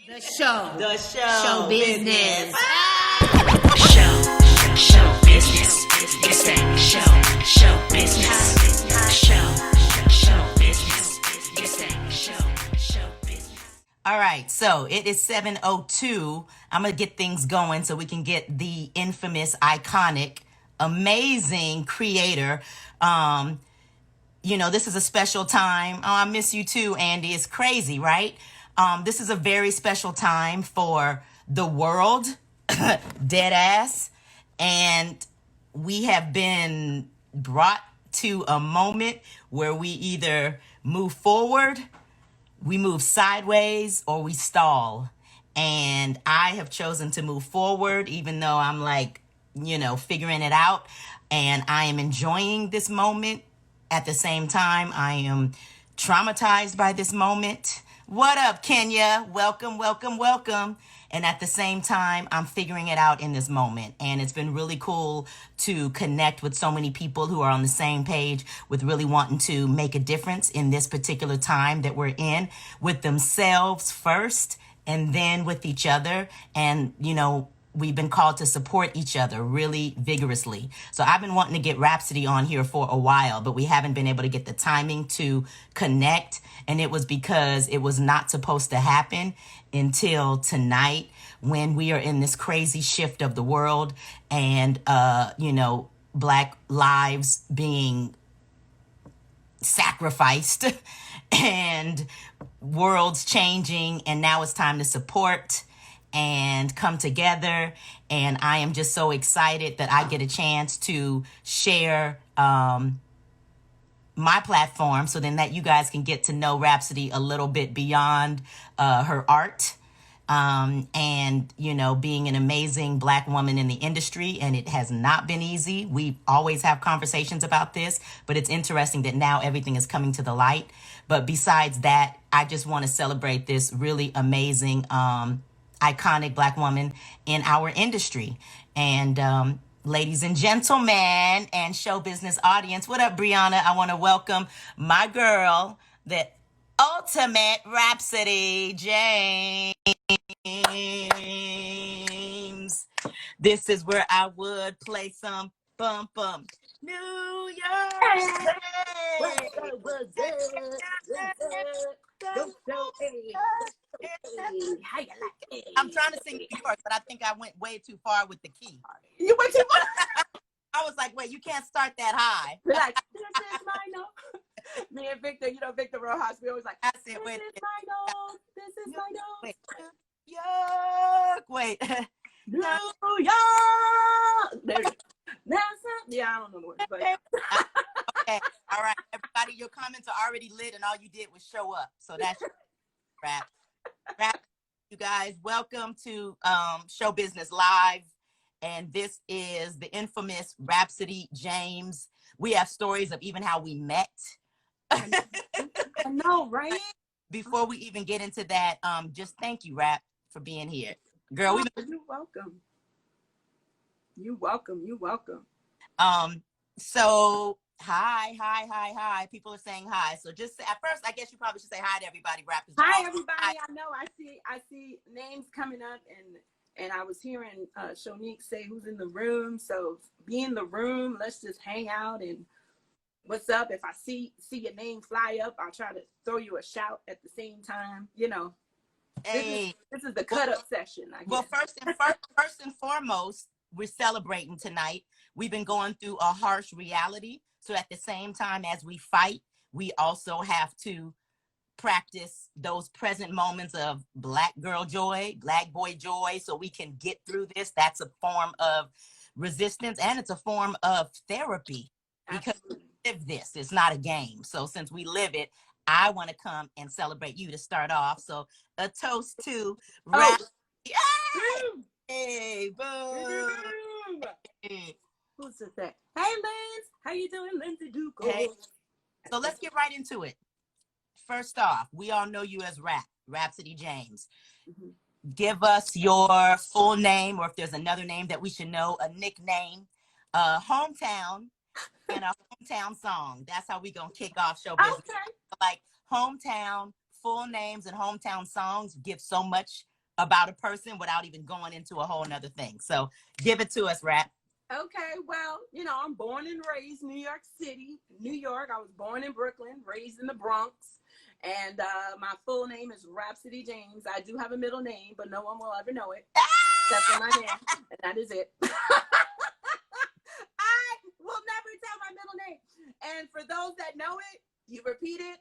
The show. The show. Show business. Show business. It's that show business. Show business. It's that show business. All right, so it is 7:02. I'm going to get things going so we can get the infamous, iconic, amazing creator. This is a special time. Oh, I miss you too, Andy. It's crazy, right? This is a very special time for the world, dead ass. And we have been brought to a moment where we either move forward, we move sideways, or we stall. And I have chosen to move forward, even though I'm figuring it out. And I am enjoying this moment. At the same time, I am traumatized by this moment. What up, Kenya? Welcome, welcome, welcome. And at the same time, I'm figuring it out in this moment. And it's been really cool to connect with so many people who are on the same page with really wanting to make a difference in this particular time that we're in, with themselves first and then with each other. And, we've been called to support each other really vigorously. So I've been wanting to get Rhapsody on here for a while, but we haven't been able to get the timing to connect. And it was because it was not supposed to happen until tonight, when we are in this crazy shift of the world and, Black lives being sacrificed and worlds changing. And now it's time to support and come together. And I am just so excited that I get a chance to share my platform, so then that you guys can get to know Rhapsody a little bit beyond her art. Being an amazing Black woman in the industry. And it has not been easy. We always have conversations about this, but it's interesting that now everything is coming to the light. But besides that, I just want to celebrate this really amazing iconic Black woman in our industry. And ladies and gentlemen and show business audience, what up, Brianna? I want to welcome my girl, the ultimate Rhapsody James. This is where I would play some bum bum. New York. I'm trying to sing New York, but I think I went way too far with the key. You went too far. I was like, wait, you can't start that high. Like, this is my note. Me and Victor, Victor Rojas, we always like, I said, this is my note. This is my note. Wait, New York. Wait. New York. There you go. Yeah, I don't know the words, but okay. All right, everybody, your comments are already lit, and all you did was show up. So that's wrap. You guys, welcome to Show Business Live. And this is the infamous Rhapsody James. We have stories of even how we met. I know, right? Before we even get into that, just thank you, Rhap, for being here. Girl, you're welcome. You welcome. So hi. People are saying hi. So just at first, I guess you probably should say hi to everybody. Rhap. Hi, everybody. I know I see names coming up, and I was hearing Shonique say who's in the room. So be in the room. Let's just hang out. And what's up? If I see your name fly up, I'll try to throw you a shout at the same time. Hey. This is the cut up session. I guess. Well, first and foremost, we're celebrating tonight. We've been going through a harsh reality. So at the same time as we fight, we also have to practice those present moments of Black girl joy, Black boy joy, so we can get through this. That's a form of resistance, and it's a form of therapy, because we live this. It's not a game. So since we live it, I want to come and celebrate you to start off. So a toast to Rap. Hey, boom. Hey. Who's that? Hey, Liz. How you doing, Lindsay Duco? Hey. So let's get right into it. First off, we all know you as Rhapsody James. Mm-hmm. Give us your full name, or if there's another name that we should know, a nickname, hometown, and a hometown song. That's how we gonna kick off show business. Okay. Like hometown, full names and hometown songs give so much about a person without even going into a whole nother thing. So give it to us, Rhap. Okay, well, I'm born and raised New York City, New York. I was born in Brooklyn, raised in the Bronx. And my full name is Rhapsody James. I do have a middle name, but no one will ever know it. Except for my name. And that is it. I will never tell my middle name. And for those that know it, you repeat it,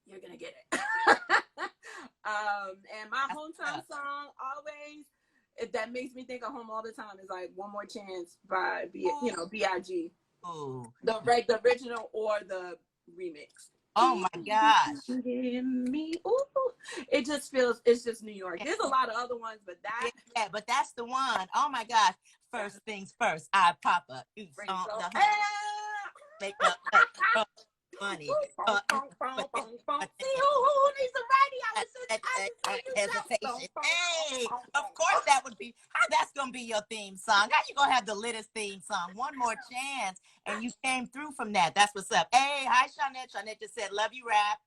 you're going to get it. And my hometown song always, that makes me think of home all the time, is like One More Chance by B.I.G. Ooh. The original or the remix. Oh my gosh. Me. Ooh. It just feels, it's just New York. There's a lot of other ones, but that. Yeah, but that's the one. Oh my gosh. First things first, I pop up. Make up money. See who needs a radio? Hesitation. Hey, of course that would be, that's going to be your theme song. How you going to have the littest theme song? One More Chance. And you came through from that. That's what's up. Hey, hi, Shawnette. Shawnette just said, love you, Rhap.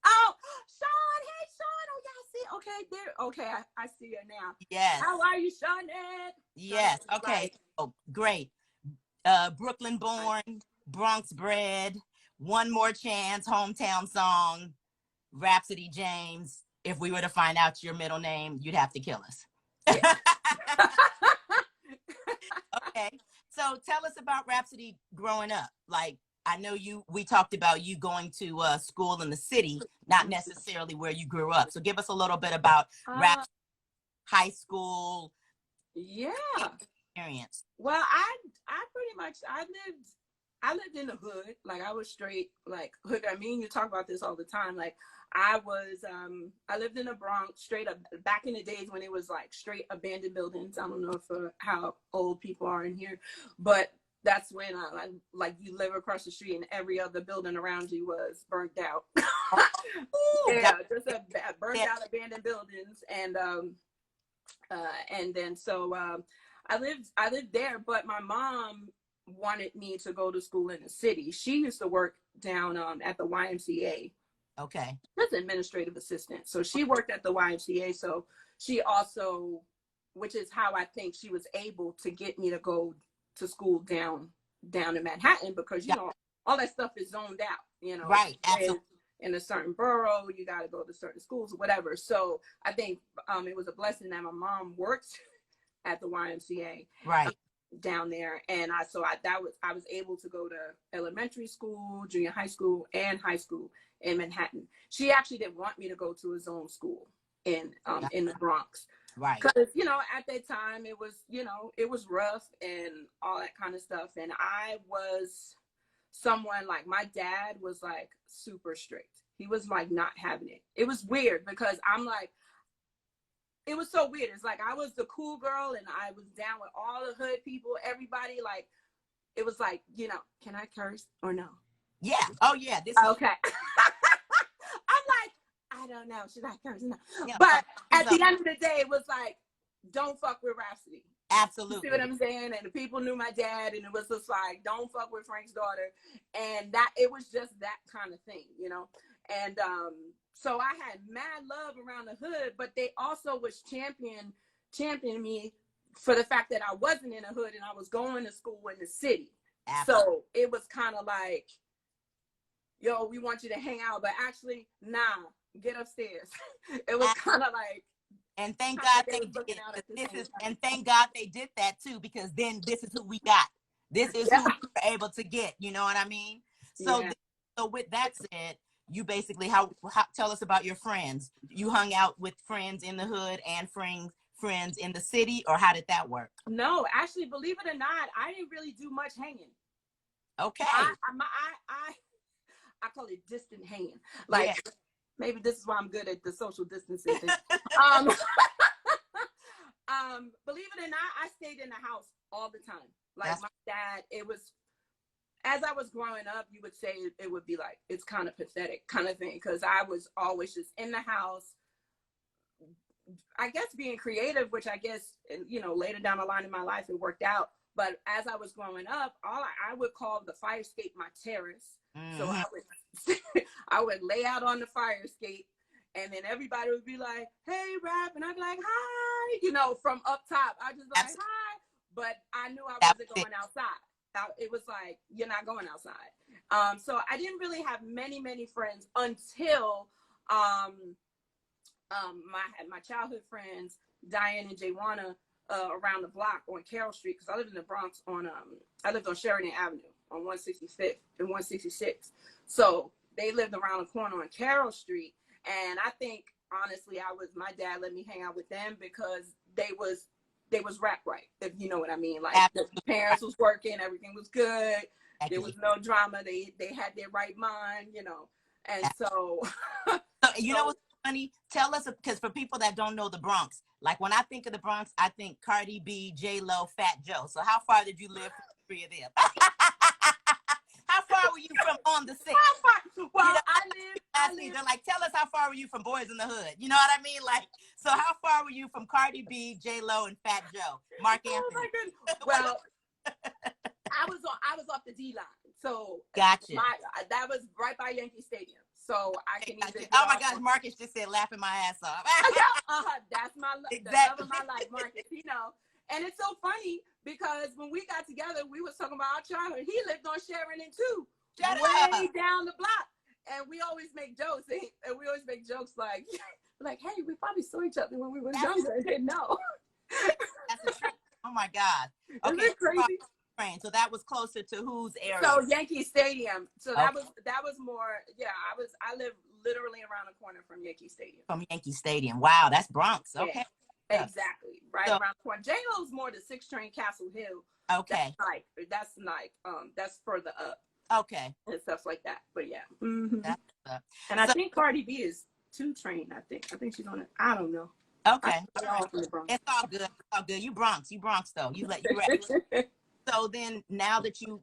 Oh, Sean. Hey, Sean. Oh, yeah, I see. Okay, there. Okay, I see her now. Yes. How are you, Shawnette? Yes. Okay. Oh, great. Brooklyn born, Bronx bred, One More Chance, hometown song, Rhapsody James. If we were to find out your middle name, you'd have to kill us. Yeah. Okay. So tell us about Rhapsody growing up. Like, I know we talked about you going to school in the city, not necessarily where you grew up. So give us a little bit about Rhapsody, high school. Yeah. Experience. Well, I pretty much, I lived in the hood. Like, I was straight, like, hood. I mean, you talk about this all the time. Like, I lived in the Bronx, straight up, back in the days when it was like straight abandoned buildings. I don't know how old people are in here, but that's when like you live across the street and every other building around you was burnt out. Yeah, just burnt out abandoned buildings. And then so I lived there, but my mom wanted me to go to school in the city. She used to work down at the YMCA. Okay. As an administrative assistant. So she worked at the YMCA. So she also, which is how I think she was able to get me to go to school down in Manhattan, because all that stuff is zoned out, Right. Absolutely. In a certain borough, you got to go to certain schools or whatever. So I think it was a blessing that my mom worked at the YMCA. Right. Down there. And I was able to go to elementary school, junior high school, and high school in Manhattan. She actually didn't want me to go to a zone school in the Bronx. Right. Because, at that time it was rough and all that kind of stuff. And I was someone, like, my dad was like super strict. He was like not having it. It was weird because it was so weird. It's like I was the cool girl and I was down with all the hood people, everybody. Like, it was like, can I curse or no? Yeah. Oh, yeah. Okay. I'm like, I don't know. Should I curse? No. Yeah, but at the end of the day, it was like, don't fuck with Rhapsody. Absolutely. You see what I'm saying? And the people knew my dad, and it was just like, don't fuck with Frank's daughter. And that, it was just that kind of thing, And so I had mad love around the hood, but they also was championing me for the fact that I wasn't in the hood and I was going to school in the city. Absolutely. So it was kind of like, yo, we want you to hang out, but actually, nah, get upstairs. It was kind of like. And thank God they did. And thank God they did that too, because then this is who we got. This is who we were able to get. You know what I mean? So, so with that said, you basically, how tell us about your friends. You hung out with friends in the hood and friends in the city, or how did that work? No, actually, believe it or not, I didn't really do much hanging. Okay. I call it distant hanging. Like, maybe this is why I'm good at the social distancing thing. Believe it or not, I stayed in the house all the time. Like, my dad, it was, as I was growing up, you would say it would be like, it's kind of pathetic kind of thing, because I was always just in the house, I guess being creative, which I guess, later down the line in my life, it worked out. But as I was growing up, I would call the fire escape my terrace. Mm-hmm. So I would lay out on the fire escape and then everybody would be like, "Hey, Rap," and I'd be like, "Hi," you know, from up top. I just like, "Hi," but I knew I wasn't going outside. It was like, you're not going outside. So I didn't really have many friends until my childhood friends, Diane and Jaywana, around the block on Carroll Street, because I lived in the Bronx I lived on Sheridan Avenue on 165th and 166. So they lived around the corner on Carroll Street. And I think, honestly, my dad let me hang out with them because they was rap right, if you know what I mean. Like, the parents was working, everything was good. There was no drama. They had their right mind, you know. And so, you know what's funny? Tell us, because for people that don't know the Bronx, like when I think of the Bronx, I think Cardi B, J-Lo, Fat Joe. So how far did you live from the three of them? How far were you from On the Six? Well, you know, I live. They're like, tell us how far were you from Boys in the Hood? You know what I mean? Like, so how far were you from Cardi B, J-Lo, and Fat Joe? Mark Anthony. Oh my goodness. Well, I was off the D line, so gotcha. That was right by Yankee Stadium, so I can either. Oh my gosh, Marcus just said laughing my ass off. That's my exactly. the love of my life, Marcus. You know, and it's so funny because when we got together, we was talking about our childhood. He lived on Sheridan too, way down the block, and we always make jokes. And we always make jokes like, hey, we probably saw each other when we were younger and didn't know. That's a truth. Oh my God. Okay. Isn't it crazy? So that was closer to whose area? So Yankee Stadium. So that was more. Yeah, I live literally around the corner from Yankee Stadium. From Yankee Stadium. Wow, that's Bronx. Okay. Yeah, exactly. Right around the corner. J-Lo's more the 6 train Castle Hill. Okay. That's further up. Okay. And stuff like that. But yeah. Mm-hmm. And I so, think Cardi B is 2 train. I think she's on it. I don't know. Okay. It's all good. It's all good. You Bronx though. You right. So then, now that you're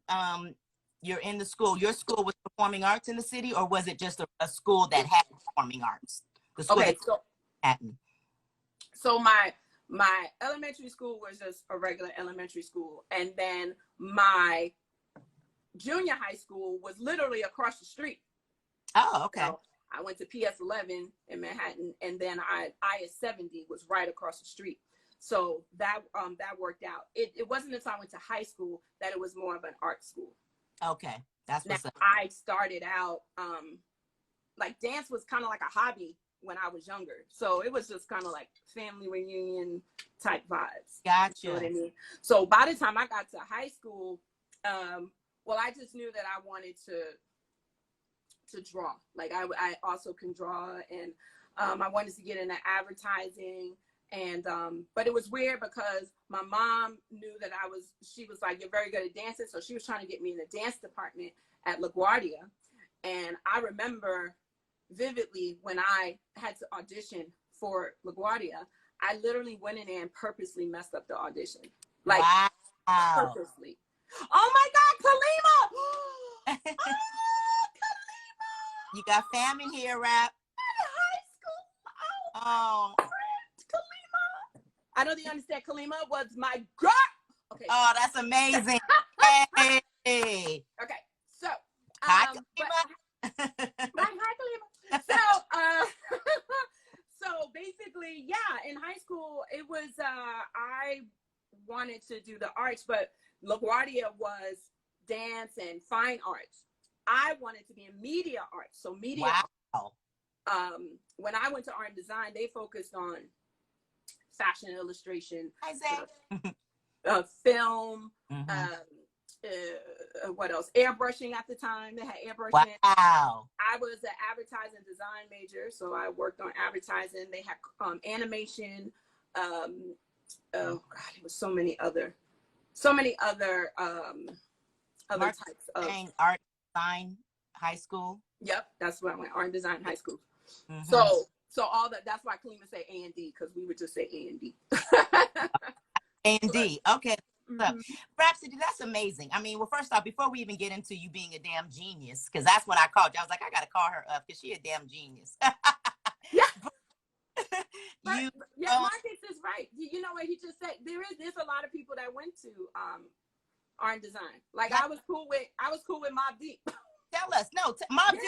in the school, your school was performing arts in the city, or was it just a school that had performing arts? The school so my elementary school was just a regular elementary school, and then my junior high school was literally across the street. Oh, okay. So I went to PS 11 in Manhattan, and then IS 70 was right across the street. So that worked out. It wasn't until I went to high school that it was more of an art school. Okay, that's what's up. I started out like dance was kind of like a hobby when I was younger. So it was just kind of like family reunion type vibes. Gotcha. You know what I mean? So by the time I got to high school, well, I just knew that I wanted to draw. Like I also can draw, and I wanted to get into advertising. And but it was weird because my mom knew that she was like, you're very good at dancing. So she was trying to get me in the dance department at LaGuardia. And I remember vividly when I had to audition for LaGuardia, I literally went in there and purposely messed up the audition. Like, wow. Purposely. Oh my God, Kalima! Oh, Kalima! You got fam in here, Rap. In high school. Oh. Kalima. I know you understand. Kalima was my girl. Okay. Oh, that's amazing. Hey. Okay. So. Hi, Kalima. Hi, Kalima. So, so basically, yeah, in high school, it was, I wanted to do the arts, but LaGuardia was dance and fine arts. I wanted to be in media arts. So media. Wow. When I went to art and design, they focused on fashion and illustration, film, what else? Airbrushing at the time. They had airbrushing. Wow. I was an advertising design major, so I worked on advertising. They had animation. Oh God, it was so many other types of art design high school. Yep, that's where I went. Art and design high school. Mm-hmm. So all that's why Kalima say A and D, because we would just say A and D. A and D. Okay. Mm-hmm. Rhapsody, that's amazing. I mean, well, first off, before we even get into you being a damn genius, because that's what I called you. I was like, I gotta call her up because she a damn genius. Yeah. Marcus is right. You know what he just said? There's a lot of people that went to art and design. Like I was cool with Mobb Deep. Tell us. No, Mobb Deep.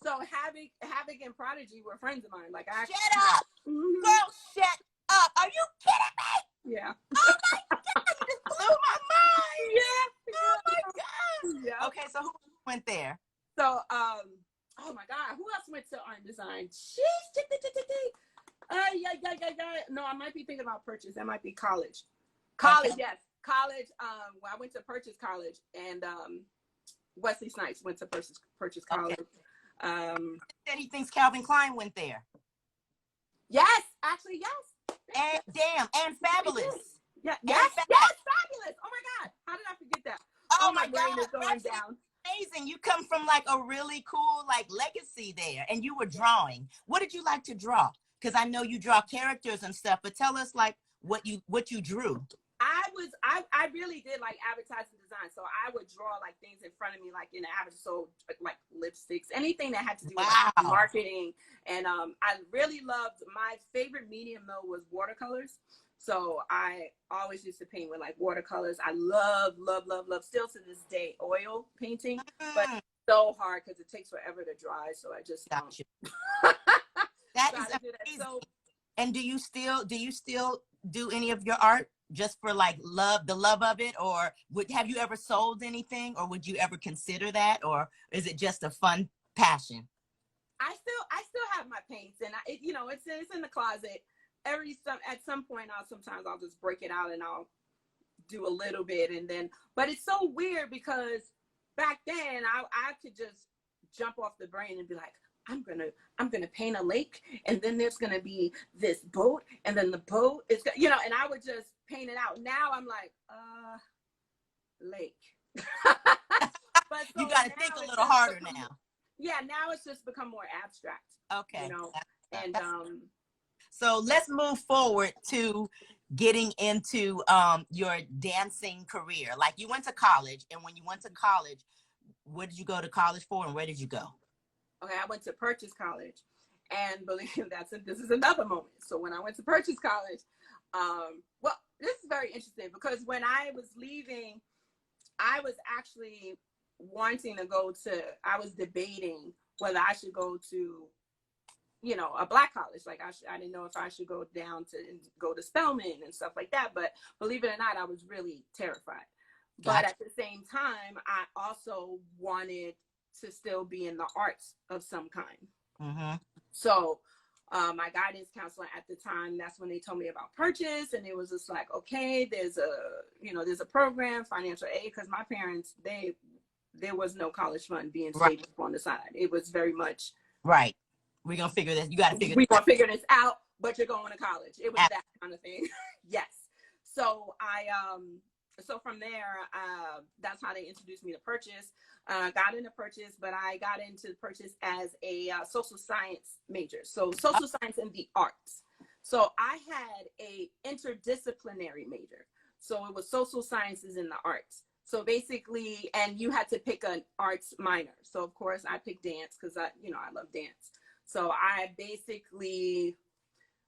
So Havoc and Prodigy were friends of mine. Like I Shut up, girl! Shut up! Are you kidding me? Yeah. Oh my god! You just blew my mind. Yeah. Oh my god. Yeah. Okay, so who went there? So oh my god, who else went to art and design? Yeah. No, I might be thinking about Purchase. That might be college. College, Okay. yes. College. Well, I went to Purchase College, and Wesley Snipes went to Purchase College. Okay. Said he thinks Calvin Klein went there. Yes, actually, yes. And damn, and Fabulous. Yeah, And yes, Fab- yes, Fabulous. Oh my god, how did I forget that? Oh my my brain god, is going that's down. amazing. You come from like a really cool like legacy there, and you were drawing. What did you like to draw? Because I know you draw characters and stuff, but tell us like what you drew. I really did like advertising design. So I would draw like things in front of me, like in the advert, so like lipsticks, anything that had to do with like, marketing. And I really loved, my favorite medium though was watercolors. So I always used to paint with like watercolors. I love still to this day oil painting, but it's so hard because it takes forever to dry. So I just Got you. That is amazing. So, and do you still do any of your art just for like the love of it, or have you ever sold anything, or would you ever consider that, or is it just a fun passion? I still have my paints, and it's in the closet. At some point I'll just break it out and I'll do a little bit, and then, but it's so weird because back then I could just jump off the brain and be like, I'm gonna paint a lake, and then there's gonna be this boat, and then the boat is and I would just paint it out. Now I'm like, lake. But so you got to think a little harder now. Yeah, now it's just become more abstract. Okay. And so let's move forward to getting into your dancing career. Like you went to college, and when you went to college, what did you go to college for, and where did you go? Okay, I went to Purchase College, and this is another moment. So when I went to Purchase College, well, this is very interesting because when I was leaving, I was actually wanting to I was debating whether I should go to, a Black college. Like I didn't know if I should go to Spelman and stuff like that. But believe it or not, I was really terrified. Gotcha. But at the same time, I also wanted to still be in the arts of some kind. Mm-hmm. So my guidance counselor at the time, that's when they told me about Purchase, and it was just like, okay, there's a program, financial aid, because my parents, there was no college fund being saved up on the side. It was very much right. We're gonna figure this. You got to figure. We're gonna figure this out, but you're going to college. It was that kind of thing. Yes. So so from there, that's how they introduced me to Purchase. Got into Purchase, but I got into Purchase as a social science major. So social science and the arts. So I had a interdisciplinary major. So it was social sciences and the arts. So basically, and you had to pick an arts minor. So of course I picked dance because I love dance. So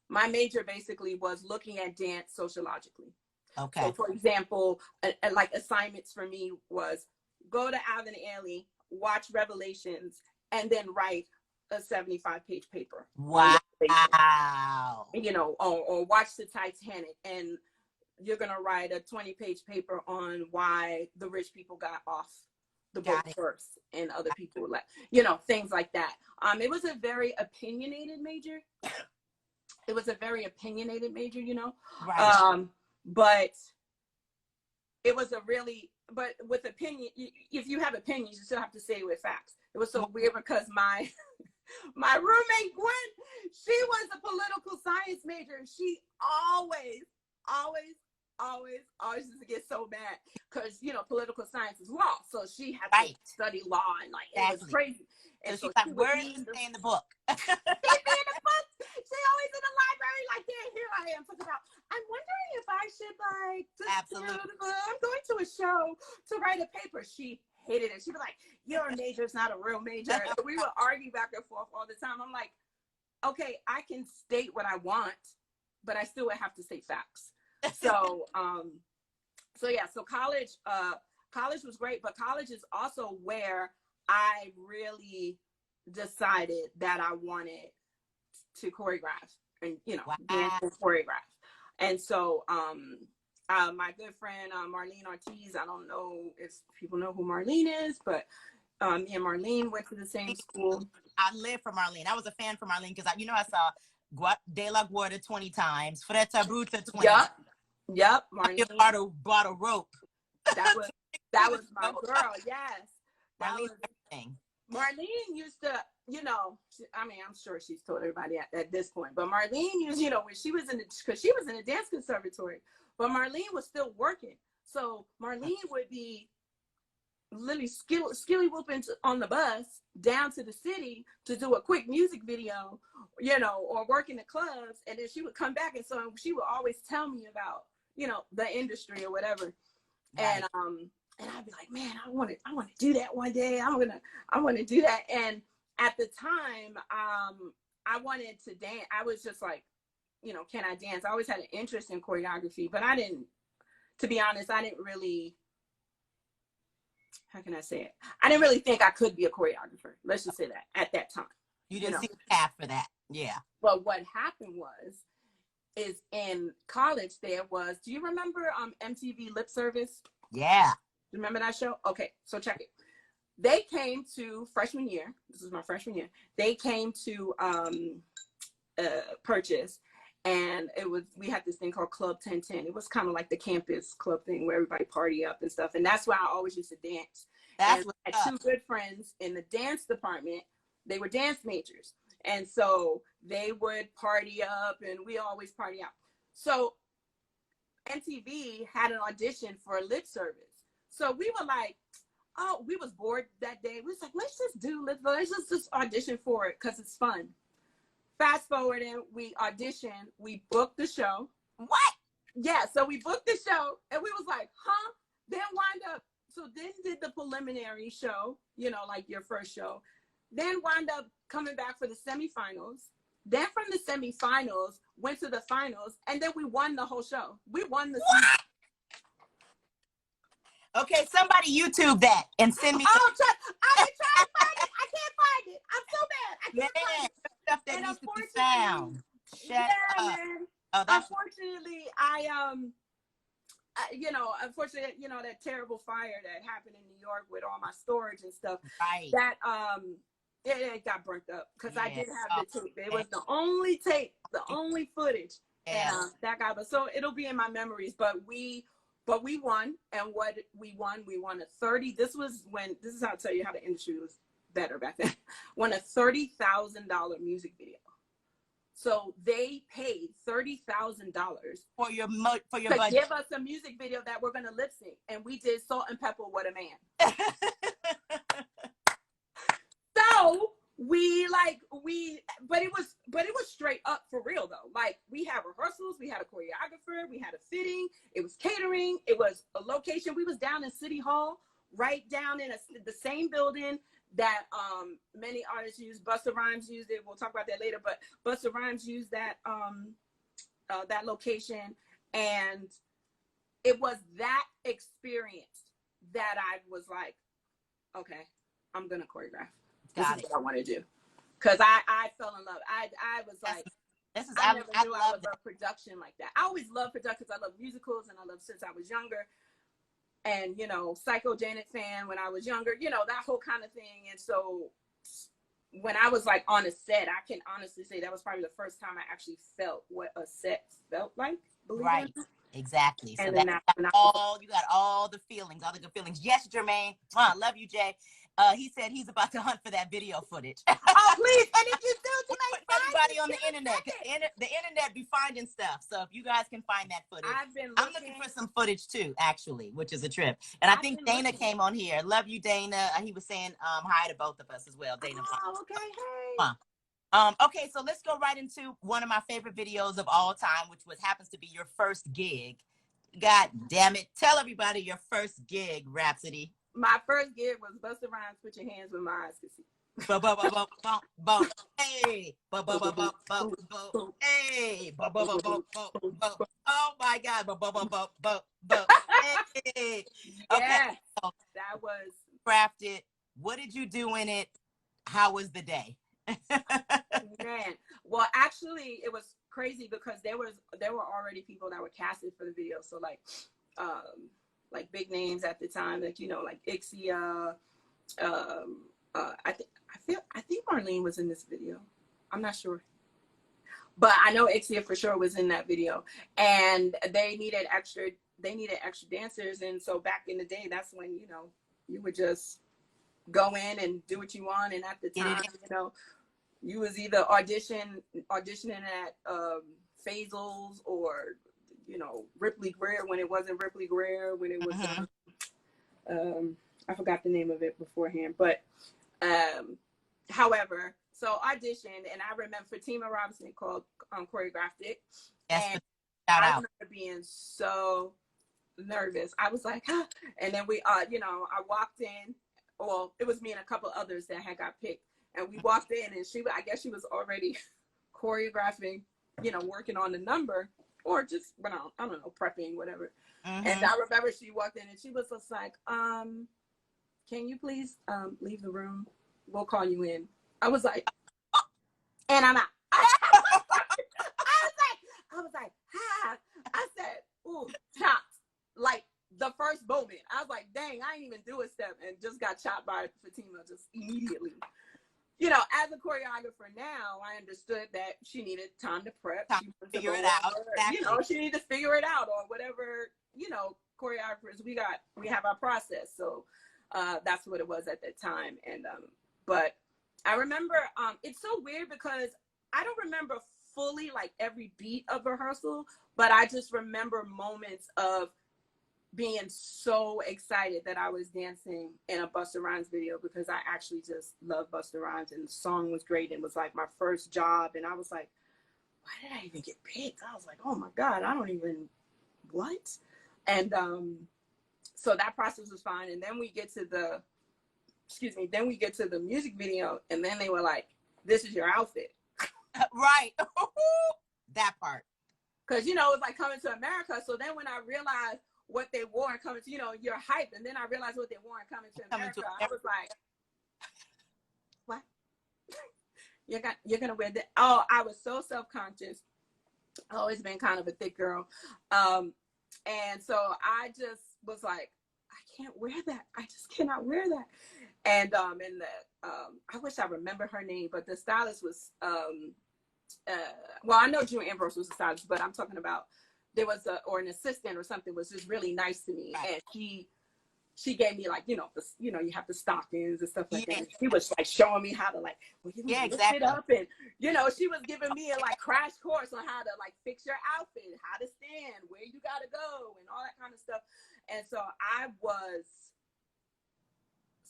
my major basically was looking at dance sociologically. Okay. So for example, like assignments for me was go to Alvin Ailey, watch Revelations, and then write a 75-page paper. Wow. Or watch the Titanic, and you're going to write a 20-page paper on why the rich people got off the boat first and other people left, things like that. It was a very opinionated major. Right. But it was but with opinion, if you have opinions, you still have to say it with facts. It was so weird because my roommate Gwen, she was a political science major, and she always used to get so mad because political science is law, so she had to study law, and like it was crazy. And so she's like, where is it in the book? She's in the book. She always in the library, like, yeah, here I am talking about, I'm wondering if I should I'm going to a show to write a paper. She hated it. She'd be like, your major is not a real major. And we would argue back and forth all the time. I'm like, okay, I can state what I want, but I still would have to say facts. So so college was great, but college is also where I really decided that I wanted to choreograph and, you know, dance Wow. and choreograph. And so my good friend Marlene Ortiz, I don't know if people know who Marlene is, but me and Marlene went to the same school. I live for Marlene. I was a fan for Marlene because I saw De La Guarda 20 times, Fretta Bruta 20 times. Yep. Marlene bought a rope. That was my girl. Yes, that Marlene's was everything. Marlene used to, you know, I mean, I'm sure she's told everybody at this point, but Marlene used, you know, when she was because she was in a dance conservatory, but Marlene was still working. So Marlene would be literally skilly whooping on the bus down to the city to do a quick music video, you know, or work in the clubs. And then she would come back. And so she would always tell me about, you know, the industry or whatever. Right. And I'd be like, man, I want to do that one day. I want to do that. And at the time, I wanted to dance. I was just like, you know, can I dance? I always had an interest in choreography, but to be honest, I didn't really, how can I say it? I didn't really think I could be a choreographer. Let's just say that at that time. You didn't see the path for that. Yeah. But what happened is in college there was, do you remember MTV Lip Service? Yeah. Remember that show? Okay, so check it. They came to freshman year. This was my freshman year. They came to Purchase, and we had this thing called Club 1010. It was kind of like the campus club thing where everybody party up and stuff. And that's why I always used to dance. I had two good friends in the dance department. They were dance majors. And so they would party up, and we always party out. So MTV had an audition for a lip service. So we were like, oh, we was bored that day. We was like, let's just audition for it because it's fun. Fast forward, and we auditioned. We booked the show. What? Yeah, so we booked the show, and we was like, huh? Then did the preliminary show, you know, like your first show. Then wound up coming back for the semifinals. Then from the semifinals, went to the finals, and then we won the whole show. We won the season. Okay, somebody YouTube that and send me. Oh, I've been trying to find it. I can't find it. I'm so bad. I can't find it. Stuff that needs to be found. Shut up. Man. Oh, unfortunately, unfortunately, you know, that terrible fire that happened in New York with all my storage and stuff. Right. That it got burnt up because I did have the tape. It was the only tape, the only footage. Yeah. And that got, but so it'll be in my memories. But we won, and what we won a 30. This is how I tell you how the industry was better back then. Won a $30,000 music video. So they paid $30,000 for your to budget. give us a music video that we're gonna lip sync, and we did Salt and Pepper, What a Man. So but it was straight up for real though. Like we had rehearsals, we had a choreographer, we had a fitting, it was catering, it was a location. We was down in City Hall, right down in the same building that many artists use. Busta Rhymes used it. We'll talk about that later, but Busta Rhymes used that that location, and it was that experience that I was like, okay, I'm gonna choreograph. This is what I want to do. Because I fell in love. I was like, I never knew I would love production like that. I always loved production because I love musicals, and I love since I was younger. And, you know, Psycho Janet fan when I was younger, you know, that whole kind of thing. And so when I was like on a set, I can honestly say that was probably the first time I actually felt what a set felt like. Right. Exactly. So and you got all the feelings, all the good feelings. Yes, Jermaine. Love you, Jay. He said he's about to hunt for that video footage. Oh, please. And if you do, everybody on the internet. The internet be finding stuff. So if you guys can find that footage. I'm looking for some footage too, actually, which is a trip. And I think Dana came on here. Love you, Dana. He was saying hi to both of us as well. Dana. Oh, okay. Hey. Okay, so let's go right into one of my favorite videos of all time, which happens to be your first gig. God damn it. Tell everybody your first gig, Rhapsody. My first gig was Busta Rhymes, Put Your Hands Where My Eyes Can See. Hey, hey, oh my God, hey. Okay, yeah, that was crafted. What did you do in it? How was the day? Man, well, actually, it was crazy because there were already people that were casted for the video. So like big names at the time, like like Ixia. I think Marlene was in this video. I'm not sure, but I know Ixia for sure was in that video, and they needed extra dancers. And so back in the day, that's when you would just go in and do what you want. And at the time, you was either auditioning at Faisal's or Ripley Greer when it wasn't Ripley Greer, when it was I forgot the name of it beforehand, but however, so auditioned, and I remember Fatima Robinson called choreographed it. Yes, And shout I out. remember being so nervous. I was like, huh. And then I walked in. Well, it was me and a couple others that had got picked, and we walked in, and I guess she was already choreographing, working on the number, or just I don't know, prepping, whatever. And I remember she walked in, and she was just like, can you please leave the room? We'll call you in. I was like, and I'm out. I was like, hi. I said, ooh, chopped. Like the first moment, I was like, dang, I ain't even do a step, and just got chopped by Fatima just immediately. As a choreographer now, I understood that she needed time to prep. Time to figure it out. Exactly. She needed to figure it out, or whatever, choreographers, we have our process. So that's what it was at that time. And but I remember it's so weird because I don't remember fully like every beat of rehearsal, but I just remember moments of being so excited that I was dancing in a Busta Rhymes video, because I actually just love Busta Rhymes, and the song was great, and it was like my first job, and I was like, why did I even get picked? I was like, oh my God, I don't even, what? And so that process was fine. And then we get to the music video, and then they were like, this is your outfit. Right. That part. Because, it was like Coming to America. So then when I realized what they wore and Coming to, you're hype. And then I realized what they wore and Coming to America. I was like, what? You're going to wear that? Oh, I was so self-conscious. Always been kind of a thick girl. And so I just was like, I can't wear that. I just cannot wear that. And I wish I remember her name, but the stylist was, well, I know June Ambrose was a stylist, but I'm talking about there was an assistant or something was just really nice to me. Right. And she gave me like, you have the stockings and stuff like that. And she was like showing me how to like, lift it up. And, she was giving me a like crash course on how to like fix your outfit, how to stand, where you got to go, and all that kind of stuff. And so I was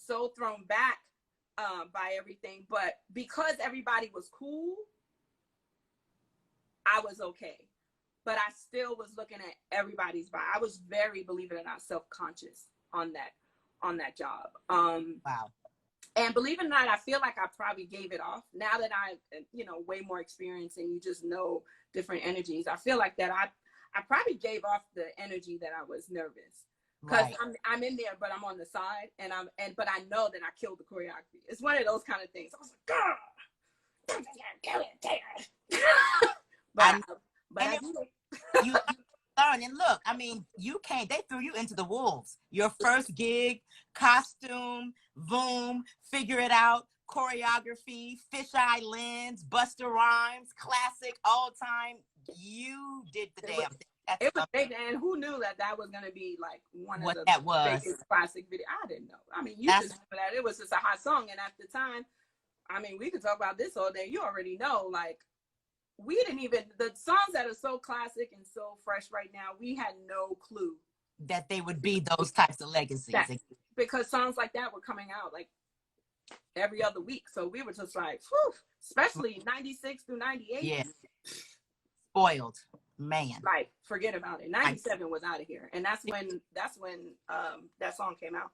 so thrown back by everything, but because everybody was cool, I was okay. But I still was looking at everybody's body. I was very, believe it or not, self-conscious on that job. Wow. And believe it or not, I feel like I probably gave it off. Now that I, way more experience, and you just know different energies, I feel like that I probably gave off the energy that I was nervous. Because right. I'm in there, but I'm on the side, but I know that I killed the choreography. It's one of those kind of things. I was like, God, but I do it. You learn, and look, I mean, they threw you into the wolves. Your first gig, costume, boom, figure it out, choreography, fisheye lens, Busta Rhymes, classic, all time. You did the damn thing. It was big, and who knew that was going to be like one of the biggest classic videos? I didn't know. I mean, you just know that it was just a hot song, and at the time, I mean, we could talk about this all day. You already know, like, we didn't even, the songs that are so classic and so fresh right now, we had no clue that they would be those types of legacies. Because songs like that were coming out like every other week. So we were just like, whew, especially 96 through 98. Yeah. Spoiled, man. Like, forget about it. 97 was out of here. And that's when that song came out.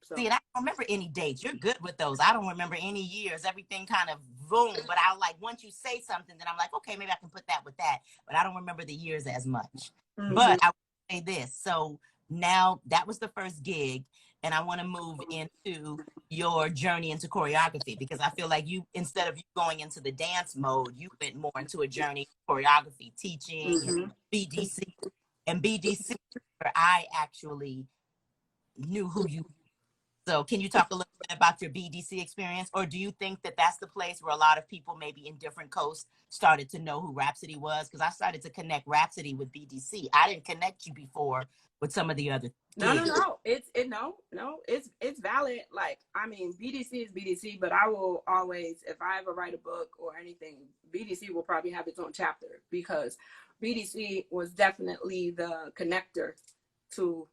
So. See, and I don't remember any dates. You're good with those. I don't remember any years. Everything kind of boom. But I like, once you say something, then I'm like, okay, maybe I can put that with that. But I don't remember the years as much. Mm-hmm. But I would say this. So now that was the first gig. and I want to move into your journey into choreography, because I feel like you, instead of you going into the dance mode, you went more into a journey of choreography, teaching, and Mm-hmm. BDC. And BDC, where I actually knew who you. So can you talk a little bit about your BDC experience? Or do you think that that's the place where a lot of people maybe in different coasts started to know who Rhapsody was? Because I started to connect Rhapsody with BDC. I didn't connect you before with some of the other gigs. No. It's valid. Like, I mean, BDC is BDC, but I will always, if I ever write a book or anything, BDC will probably have its own chapter, because BDC was definitely the connector to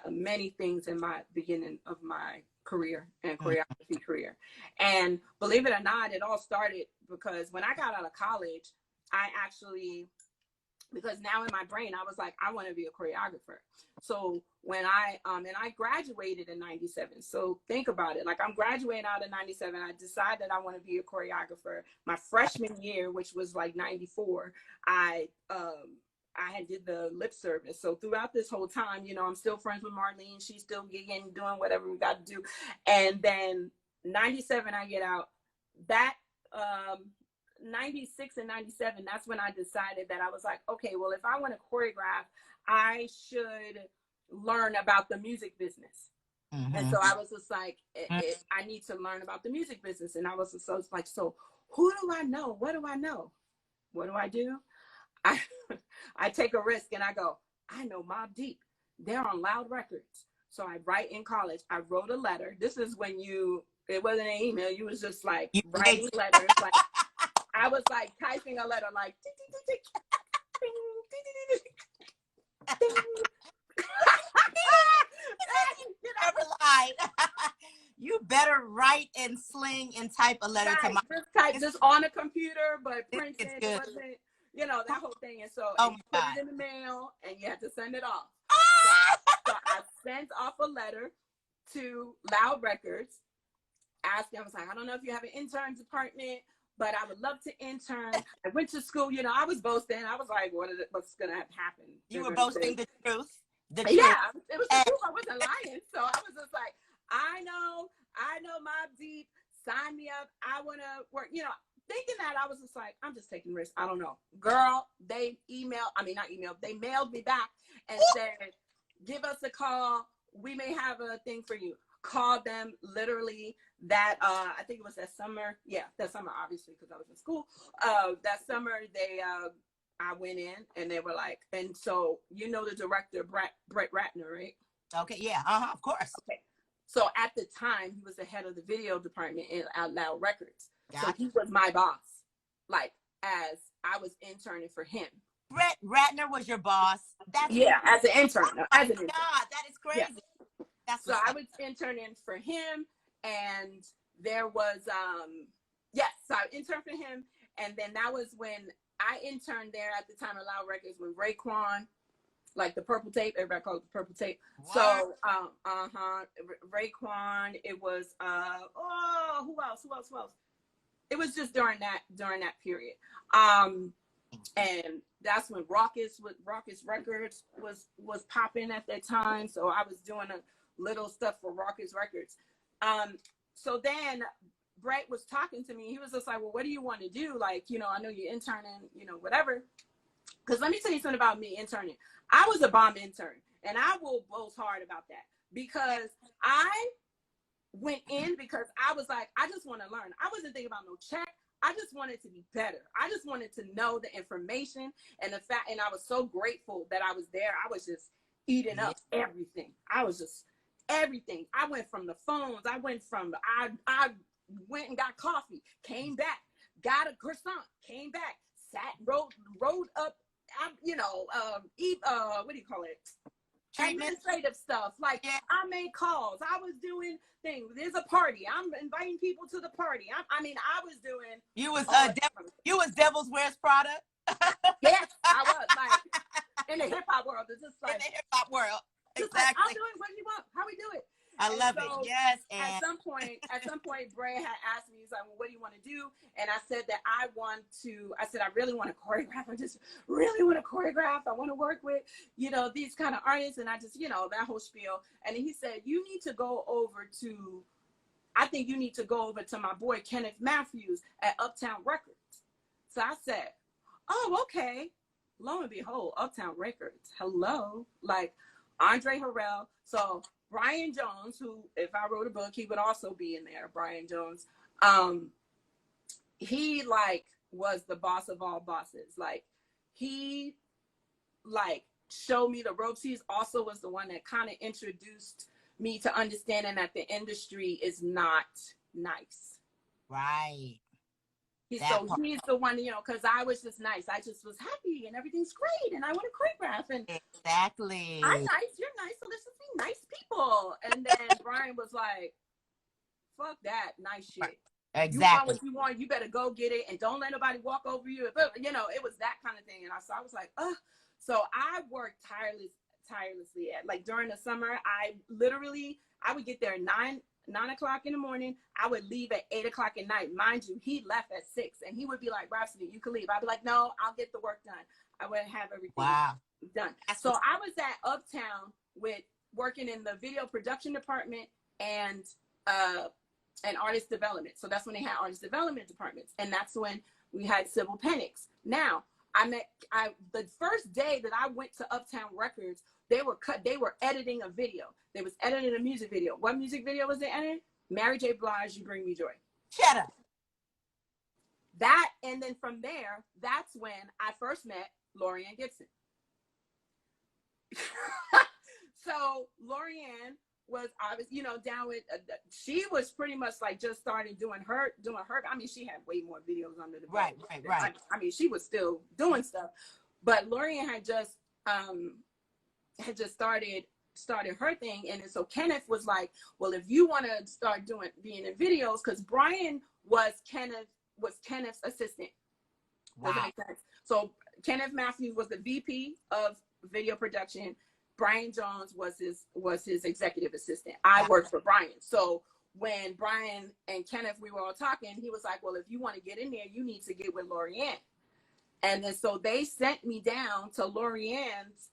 many things in my beginning of my career and choreography career. And believe it or not, it all started because when I got out of college, I actually, because now in my brain, I was like, I want to be a choreographer. So when I graduated in 97. So think about it. Like, I'm graduating out of 97. I decided that I want to be a choreographer. My freshman year, which was like 94, I had did the lip service. So throughout this whole time, you know, I'm still friends with Marlene. She's still gigging, doing whatever we got to do. And then 97, I get out. That 96 and 97, that's when I decided that I was like, okay, well, if I want to choreograph, I should learn about the music business. Mm-hmm. And so I was just like, I need to learn about the music business. And I was just like, so who do I know? What do I know? What do? I take a risk and I go, I know Mobb Deep. They're on Loud Records. So I write in college. I wrote a letter. This is when it wasn't an email. You was just like writing letters. Like, I was like typing a letter like, you never lied. You better write and sling and type a letter to my. Just on a computer, but printed. It wasn't, you know, that whole thing. And so you put it in the mail and you had to send it off. So I sent off a letter to Loud Records, asking, I was like, I don't know if you have an intern department, but I would love to intern. I went to school, you know, I was boasting. I was like, what's going to happen? You were boasting the truth. Yeah, it was the truth. I wasn't lying. So I was just like, I know Mobb Deep, sign me up. I want to work, you know, thinking that. I was just like, I'm just taking risks. I don't know. Girl, they mailed me back and said, give us a call. We may have a thing for you. Called them literally that, I think it was that summer. Yeah, that summer, obviously, because I was in school. That summer, I went in and they were like, and so, you know, the director, Brett Ratner, right? Okay, yeah, of course. Okay. So at the time, he was the head of the video department at Loud Records. Gotcha. So he was my boss, like, as I was interning for him. Brett Ratner was your boss? As an intern. Oh my God, that is crazy. Yeah. So I was interning for him, and there was, so I interned for him, and then that was when I interned there at the time at Loud Records with Raekwon, like the purple tape. Everybody calls it the purple tape. What? So, Raekwon. It was, who else? It was just during that period. And that's when Raucous Records was popping at that time. So I was doing a little stuff for Raucous Records. So then Brett was talking to me. He was just like, well, what do you want to do? Like, you know, I know you're interning, you know, whatever. Because let me tell you something about me interning. I was a bomb intern, and I will boast hard about that, because I went in because I was like, I just want to learn. I wasn't thinking about no check. I just wanted to be better. I just wanted to know the information and the fact, and I was so grateful that I was there. I was just eating up everything. I was just everything. I went from the phones. I went and got coffee, came back, got a croissant, came back, rode up, you know, what do you call it? Administrative stuff. Like, I made calls. I was doing things. There's a party. I'm inviting people to the party. I was doing. You was Devil's Wears Prada. Yes, I was, like, in the hip hop world. It's just like in the hip hop world. Exactly. Like, I'll do it. What do you want? How we do it? I And love it. so Yes. And at some point, Bray had asked me, he's like, well, what do you want to do? And I said that I said, I really want to choreograph. I just really want to choreograph. I want to work with, these kind of artists. And I just, that whole spiel. And he said, I think you need to go over to my boy, Kenneth Matthews at Uptown Records. So I said, oh, okay. Lo and behold, Uptown Records. Hello. Like Andre Harrell. So Brian Jones, who, if I wrote a book, he would also be in there. Brian Jones. He was the boss of all bosses. Like he showed me the ropes. He's also was the one that kind of introduced me to understanding that the industry is not nice. right. He's That part. the one, because I was just nice. I just was happy and everything's great and I want to choreograph and Exactly. I'm nice, you're nice, so let's just be nice people. And then Brian was like, fuck that nice shit. Exactly. You want what you want, you better go get it and don't let nobody walk over you. But, it was that kind of thing. And I was like, ugh. So I worked tirelessly during the summer. I would get there at 9 o'clock in the morning. I would leave at 8 o'clock at night. Mind you, he left at 6 and he would be like, Rhapsody, you can leave. I'd be like, no, I'll get the work done. I would have everything done. So I was at Uptown working in the video production department and artist development. So that's when they had artist development departments. And that's when we had Civil Panics. Now, the first day that I went to Uptown Records, they were editing a video. They was editing a music video. What music video was they editing? Mary J. Blige, You Bring Me Joy. Shut up. And then from there, that's when I first met Lorianne Gibson. So Lorianne was, I was, down with, she was pretty much just starting doing her, I mean, she had way more videos under the belt. Right. I mean, she was still doing stuff, but Lorianne had just started her thing. And so Kenneth was like, well, if you want to start being in videos, because Brian was Kenneth's assistant. Wow. Does that make sense? So Kenneth Matthews was the VP of video production. Brian Jones was his executive assistant. I worked for Brian. So when Brian and Kenneth, we were all talking, he was like, well, if you want to get in there, you need to get with Lorianne. And then so they sent me down to Lorianne's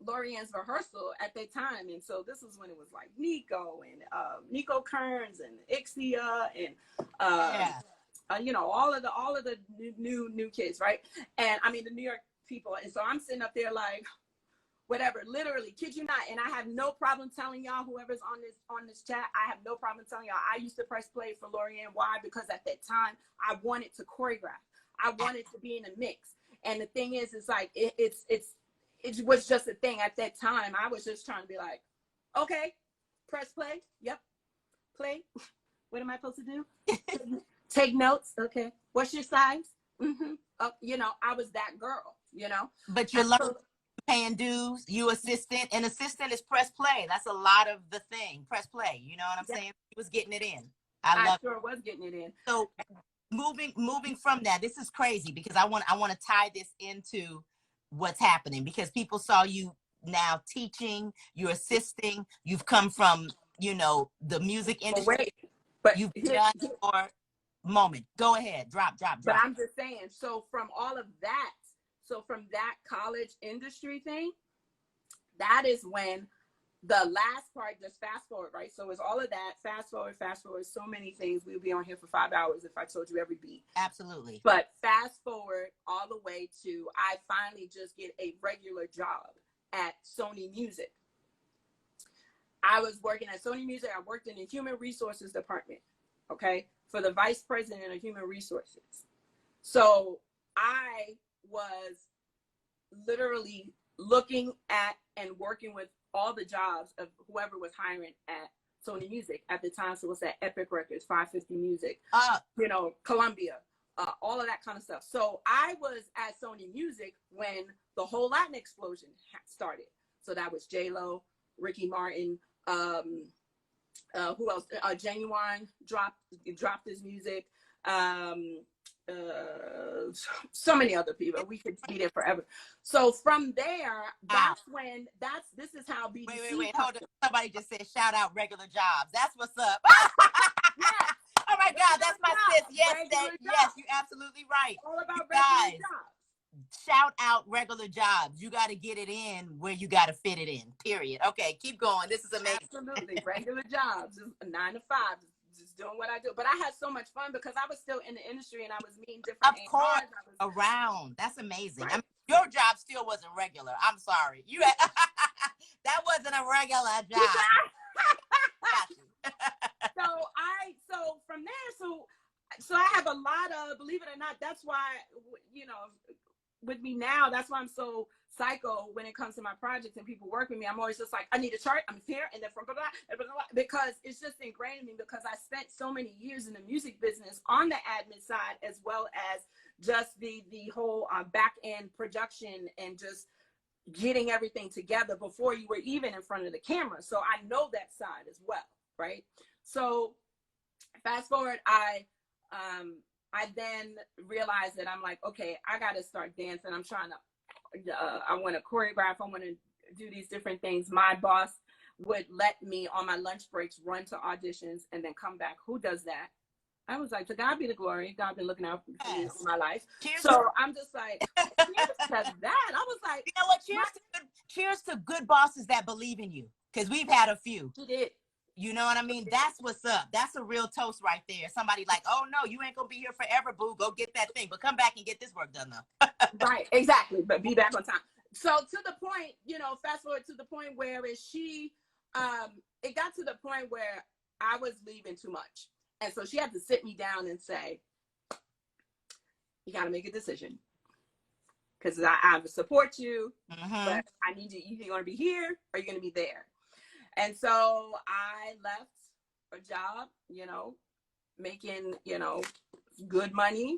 rehearsal at that time. And so this is when it was like Nico and Nico Kearns and Ixia and all of the new kids, right? And I mean the New York people. And so I'm sitting up there like, whatever, literally, kid you not. And I have no problem telling y'all, whoever's on this chat, I have no problem telling y'all, I used to press play for Lorianne. Why? Because at that time, I wanted to choreograph. I wanted to be in a mix. And the thing is, it's like, it was just a thing at that time. I was just trying to be like, okay, press play. Yep. Play. What am I supposed to do? Take notes. Okay. What's your size? Mm-hmm. I was that girl, But you're learning, paying dues, you assistant, and assistant is press play. That's a lot of the thing. Press play. You know what I'm saying? He was getting it in. I sure was getting it in. So moving from that, this is crazy because I want to tie this into what's happening, because people saw you now teaching, you're assisting, you've come from, the music industry. But you've done your moment. Go ahead, drop. But I'm just saying, so from all of that, from that college industry thing, that is when the last part, just fast forward, right? So it's all of that, fast forward, so many things. We'll be on here for 5 hours if I told you every beat. Absolutely. But fast forward all the way to, I finally just get a regular job at Sony Music. I was working at Sony Music. I worked in the human resources department, okay, for the vice president of human resources. So I was literally looking at and working with all the jobs of whoever was hiring at Sony Music at the time. So it was at Epic Records, 550 Music, Columbia, all of that kind of stuff. So I was at Sony Music when the whole Latin explosion started. So that was J-Lo, Ricky Martin, who else? Genuine dropped his music. so many other people. We could be there forever. So from there, this is how BDC. Wait, hold on. Somebody just said shout out regular jobs. That's what's up. Yes. Oh my God, that's my sis. Yes, yes, you're absolutely right. All about you guys, regular jobs. Shout out regular jobs. You got to get it in where you got to fit it in. Period. Okay, keep going. This is amazing. Absolutely, regular jobs, 9 to 5. Just doing what I do. But I had so much fun because I was still in the industry and I was meeting different Of course, around. That's amazing. Right. I mean, your job still wasn't regular. I'm sorry. You had, that wasn't a regular job. So from there, so I have a lot of, believe it or not, that's why, you know, with me now, that's why I'm so psycho when it comes to my projects and people work with me. I'm always just like, I need a chart, I'm here, and then from blah, blah, blah, blah, because it's just ingrained in me because I spent so many years in the music business on the admin side, as well as just the whole back end production and just getting everything together before you were even in front of the camera. So I know that side as well, right? So fast forward, I then realized that I'm like, okay, I got to start dancing. I'm trying to, I want to choreograph. I want to do these different things. My boss would let me on my lunch breaks run to auditions and then come back. Who does that? I was like, to God be the glory. God been looking out for me in my life. Cheers. So I'm just like, cheers to that. I was like, you know what? Cheers to good bosses that believe in you. Because we've had a few. She did. You know what I mean? That's what's up. That's a real toast right there. Somebody like, oh no, you ain't gonna be here forever, boo. Go get that thing, but come back and get this work done though. Right, exactly. But be back on time. So to the point, you know, fast forward to the point where it got to the point where I was leaving too much. And so she had to sit me down and say, you got to make a decision. Because I support you, but I need you. Either you're going to be here or you're going to be there. And so I left a job, you know, making, you know, good money.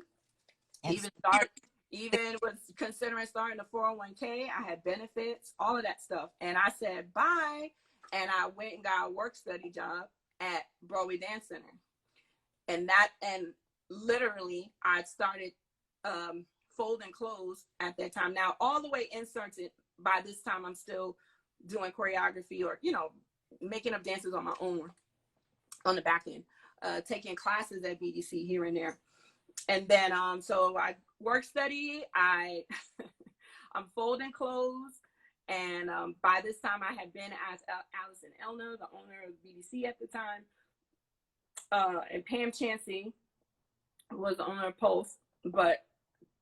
Even was considering starting a 401k. I had benefits, all of that stuff. And I said, bye. And I went and got a work study job at Broadway Dance Center. And literally I started folding clothes at that time. Now, all the way inserted, by this time, I'm still doing choreography or, you know, making up dances on my own on the back end, taking classes at BDC here and there. And then, so I work study, I'm folding clothes. And by this time I had been asked Allison Elner, the owner of BDC at the time, and Pam Chansey was the owner of Pulse, but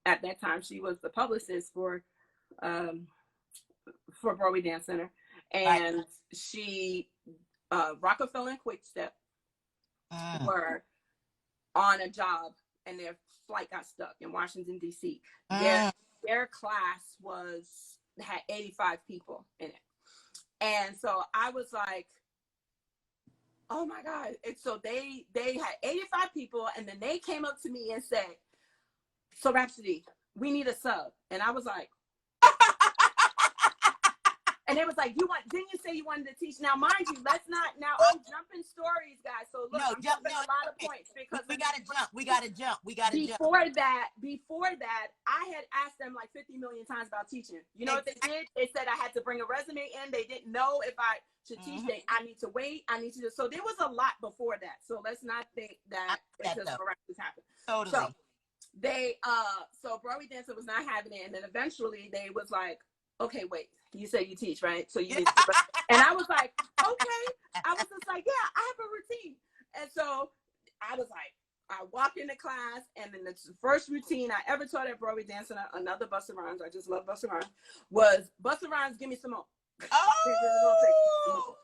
at that time she was the publicist for Broadway Dance Center. And she, Rockefeller and Quickstep were on a job and their flight got stuck in Washington, D.C. Their class had 85 people in it. And so I was like, oh my God. And so they had 85 people and then they came up to me and said, so Rhapsody, we need a sub. And I was like, and it was like, didn't you say you wanted to teach? Now, mind you, I'm jumping stories, guys. So look, I'm jumping a lot of points because we gotta jump. Before that, I had asked them like 50 million times about teaching. You know what they did? They said I had to bring a resume in. They didn't know if I should teach. I need to wait. So there was a lot before that. So let's not think that it's just miraculous happened. Totally. So so Broadway Dancer was not having it, and then eventually they was like, okay, wait, you say you teach, right? So you need to, and I was like, okay. I was just like, yeah, I have a routine. And so I was like, I walked into class, and then the first routine I ever taught at Broadway Dance Center, another Busta Rhymes, I just love Busta Rhymes, was Busta Rhymes, give me some more. Oh!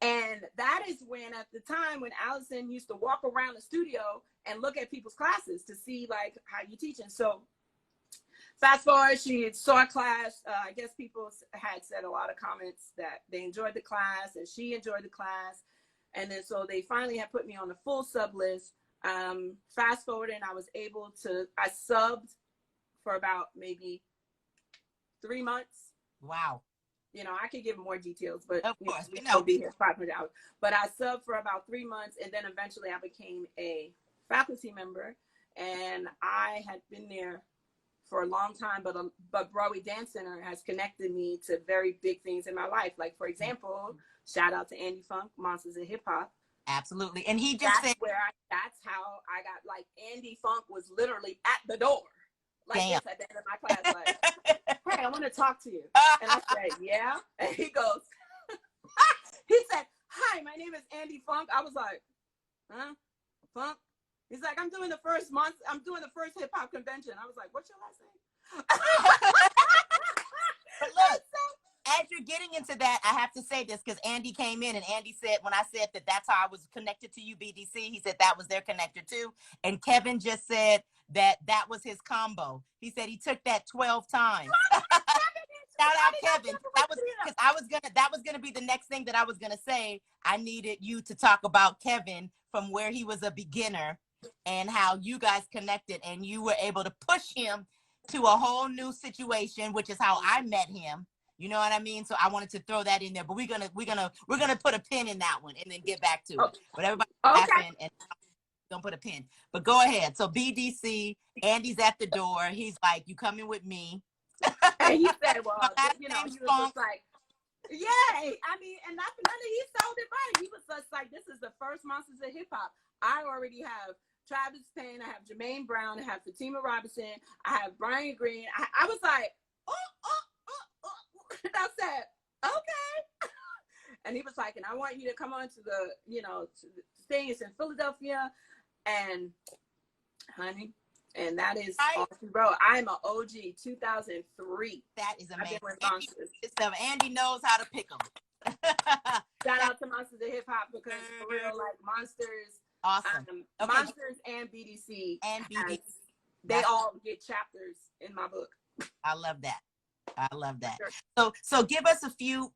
And that is when, at the time, when Allison used to walk around the studio and look at people's classes to see like how you teaching. So fast forward, she saw a class. I guess people had said a lot of comments that they enjoyed the class and she enjoyed the class. And then so they finally had put me on the full sub list. Fast forward, and I subbed for about maybe 3 months. Wow. You know, I could give more details, but of course, we know be here 500 hours. But I subbed for about 3 months, and then eventually I became a faculty member. and I had been there for a long time, but Broadway Dance Center has connected me to very big things in my life. Like, for example, shout out to Andy Funk, Monsters of Hip Hop. Absolutely. And he just said, that's how I got, like, Andy Funk was literally at the door, like damn. this at the end of my class, like, hey, I want to talk to you. And I said, yeah. And he goes, he said, hi, my name is Andy Funk. I was like, huh? Funk? He's like, I'm doing the first hip hop convention. I was like, what's your last name? But look, as you're getting into that, I have to say this because Andy came in and Andy said, when I said that's how I was connected to you, BDC, he said that was their connector too. And Kevin just said that was his combo. He said he took that 12 times. Shout out Kevin. That was gonna be the next thing that I was gonna say. I needed you to talk about Kevin from where he was a beginner and how you guys connected and you were able to push him to a whole new situation, which is how I met him. You know what I mean? So I wanted to throw that in there, but we're gonna put a pin in that one and then get back to it. But everybody's laughing and don't put a pin. But go ahead. So BDC, Andy's at the door. He's like, "You coming with me?" And he said, well, you know, he was just like, yeah, I mean, and not for nothing, he sold it right. He was just like, this is the first Monsters of Hip Hop. I already have Travis Payne, I have Jermaine Brown, I have Fatima Robinson, I have Brian Green. I was like, and I said, okay. And he was like, and I want you to come on to the, you know, to the things in Philadelphia. And honey, and that is awesome, bro. I'm an OG 2003. That is amazing. Andy knows how to pick them. Shout out to Monsters of Hip Hop because for real, like Monsters, awesome. Monsters and BDC, they all get chapters in my book. I love that. Sure. So give us a few,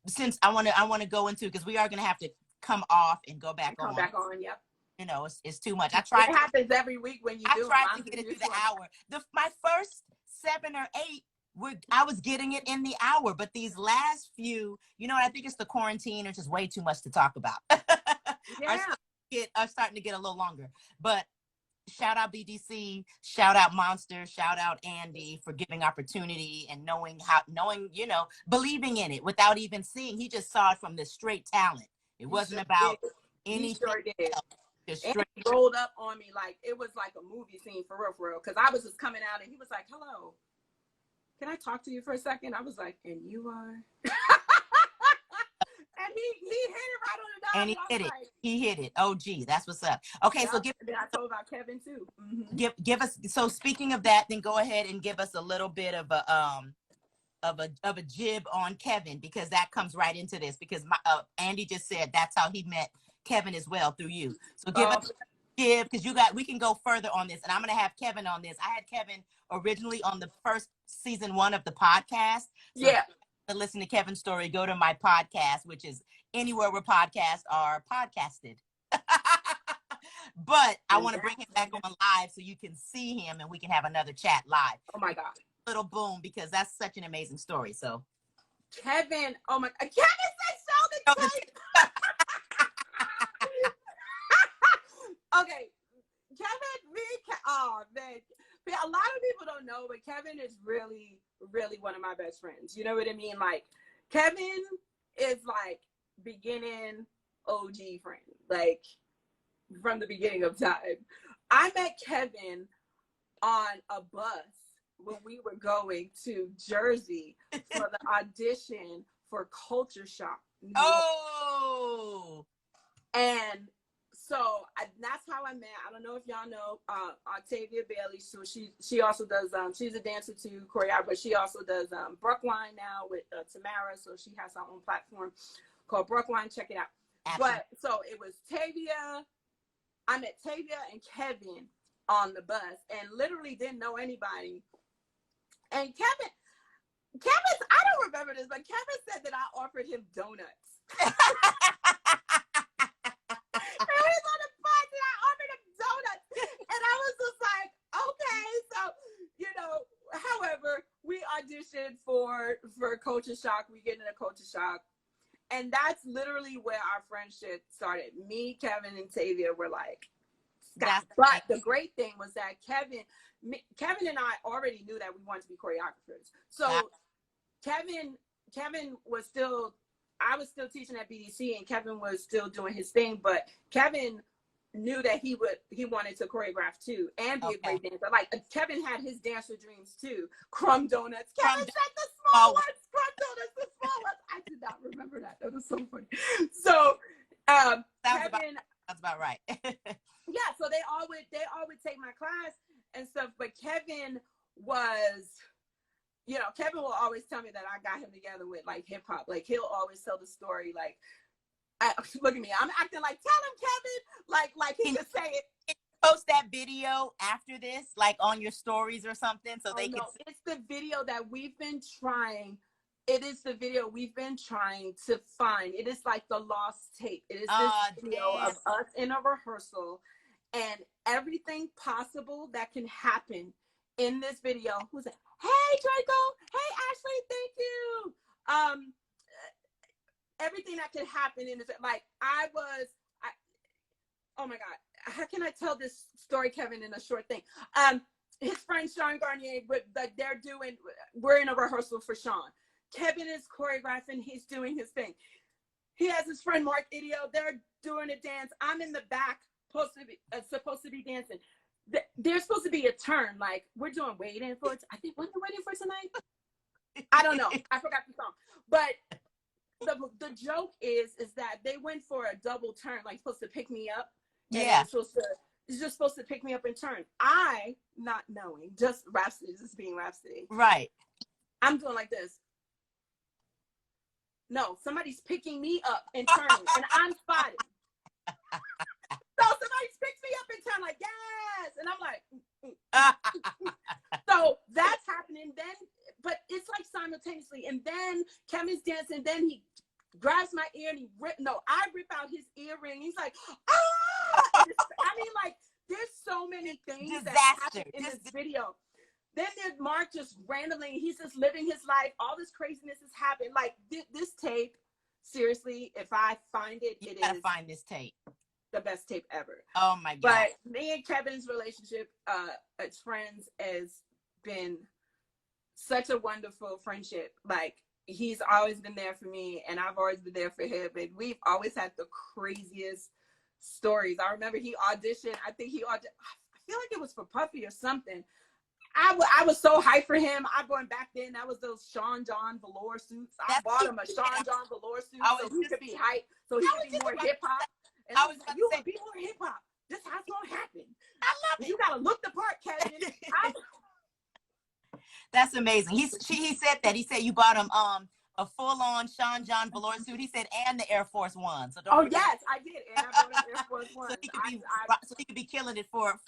since I want to go into, because we are going to have to come off and go back on. Yep. You know, it's too much. It happens every week when you do it. I tried to get it through the hour. My first 7 or 8, I was getting it in the hour, but these last few, you know, I think it's the quarantine. It's just way too much to talk about. Yeah. are starting to get a little longer. But shout out BDC, shout out Monster, shout out Andy for giving opportunity and knowing, you know, believing in it without even seeing. He just saw it from the straight talent. It wasn't about anything else. And he rolled up on me like it was like a movie scene for real. Because I was just coming out and he was like, hello, can I talk to you for a second? I was like, and you are? And he hit it right on the dot. And he hit it. Oh, gee, that's what's up. Okay, yeah, so I told about Kevin too. Mm-hmm. Give us. So speaking of that, then go ahead and give us a little bit of a jib on Kevin, because that comes right into this. Because Andy just said that's how he met Kevin as well, through you. So give us a jib, because we can go further on this, and I'm gonna have Kevin on this. I had Kevin originally on the first season 1 of the podcast. So to listen to Kevin's story, go to my podcast, which is anywhere where podcasts are podcasted. But I want to bring him back on live so you can see him and we can have another chat live. Oh my God. Little boom, because that's such an amazing story. So Kevin, oh my, Kevin said show the tape. Okay, Kevin, oh man. A lot of people don't know, but Kevin is really, really one of my best friends. You know what I mean? Like, Kevin is like beginning OG friend, like from the beginning of time. I met Kevin on a bus when we were going to Jersey for the audition for Culture Shock. Oh! And so that's how I met. I don't know if y'all know Octavia Bailey. So she also does, she's a dancer too, choreographer, but she also does Brookline now with Tamara. So she has her own platform called Brookline. Check it out. Absolutely. But so it was Tavia. I met Tavia and Kevin on the bus and literally didn't know anybody. And Kevin, I don't remember this, but Kevin said that I offered him donuts. And he's on the bus and I offered him donuts. And I was just like, okay. So, you know, however, we auditioned for Culture Shock. We get into Culture Shock. And that's literally where our friendship started. Me, Kevin, and Tavia were like But the great thing was that Kevin and I already knew that we wanted to be choreographers. So Kevin was still, I was still teaching at BDC and Kevin was still doing his thing, but Kevin knew that he wanted to choreograph too and be a great dancer. Like Kevin had his dancer dreams too. Crumb donuts. Kevin said the small ones. Crumb donuts, the small ones. I did not remember that. That was so funny. So Kevin, that's about right. yeah. So they all would take my class and stuff. But Kevin was, you know, Kevin will always tell me that I got him together with like hip hop. Like he'll always tell the story like, look at me, I'm acting like, tell him, Kevin, like he could say it. Can you post that video after this, like on your stories or something, so they can see? It's the video that we've been trying. It is the video we've been trying to find. It is like the lost tape. It is this video of us in a rehearsal and everything possible that can happen in this video. Who's it? Hey, Draco. Hey, Ashley. Thank you. Everything that could happen in this, like oh my God, how can I tell this story, Kevin, in a short thing? His friend Sean Garnier, we're in a rehearsal for Sean. Kevin is choreographing, he's doing his thing. He has his friend Mark Idio, they're doing a dance. I'm in the back, supposed to be dancing. There's supposed to be a turn, like we're doing waiting for it. I think, what are we waiting for tonight? I don't know, I forgot the song. But the joke is that they went for a double turn, like supposed to pick me up. Yeah. It's just supposed to pick me up and turn. I, not knowing, just Rhapsody, just being Rhapsody. Right. I'm doing like this. No, somebody's picking me up and turning, and I'm spotted. So somebody picks me up and turn like, yes, and I'm like, So that's happening then, but it's like simultaneously, and then Kevin's dancing, then he grabs my ear and I rip out his earring. He's like, ah! I mean, like, there's so many things that happen in this video. Then there's Mark just randomly, he's just living his life. All this craziness has happened. Like this tape, seriously, if I find it, you gotta find this tape. The best tape ever. Oh my God. But me and Kevin's relationship as friends has been such a wonderful friendship. Like, he's always been there for me and I've always been there for him. And we've always had the craziest stories. I remember he auditioned. I feel like it was for Puffy or something. I was so hyped for him. Back then, that was those Sean John velour suits. I bought him a Sean John velour suit so he could be hyped, so he could be more hip hop. And I was like, you would be more hip hop. This is how it's gonna happen. I love it. You gotta look the part, Kevin. That's amazing. He said that. He said you bought him a full-on Sean John velour suit. He said, and the Air Force One. So don't forget. Yes, I did. And I bought him Air Force One. So he could be killing it for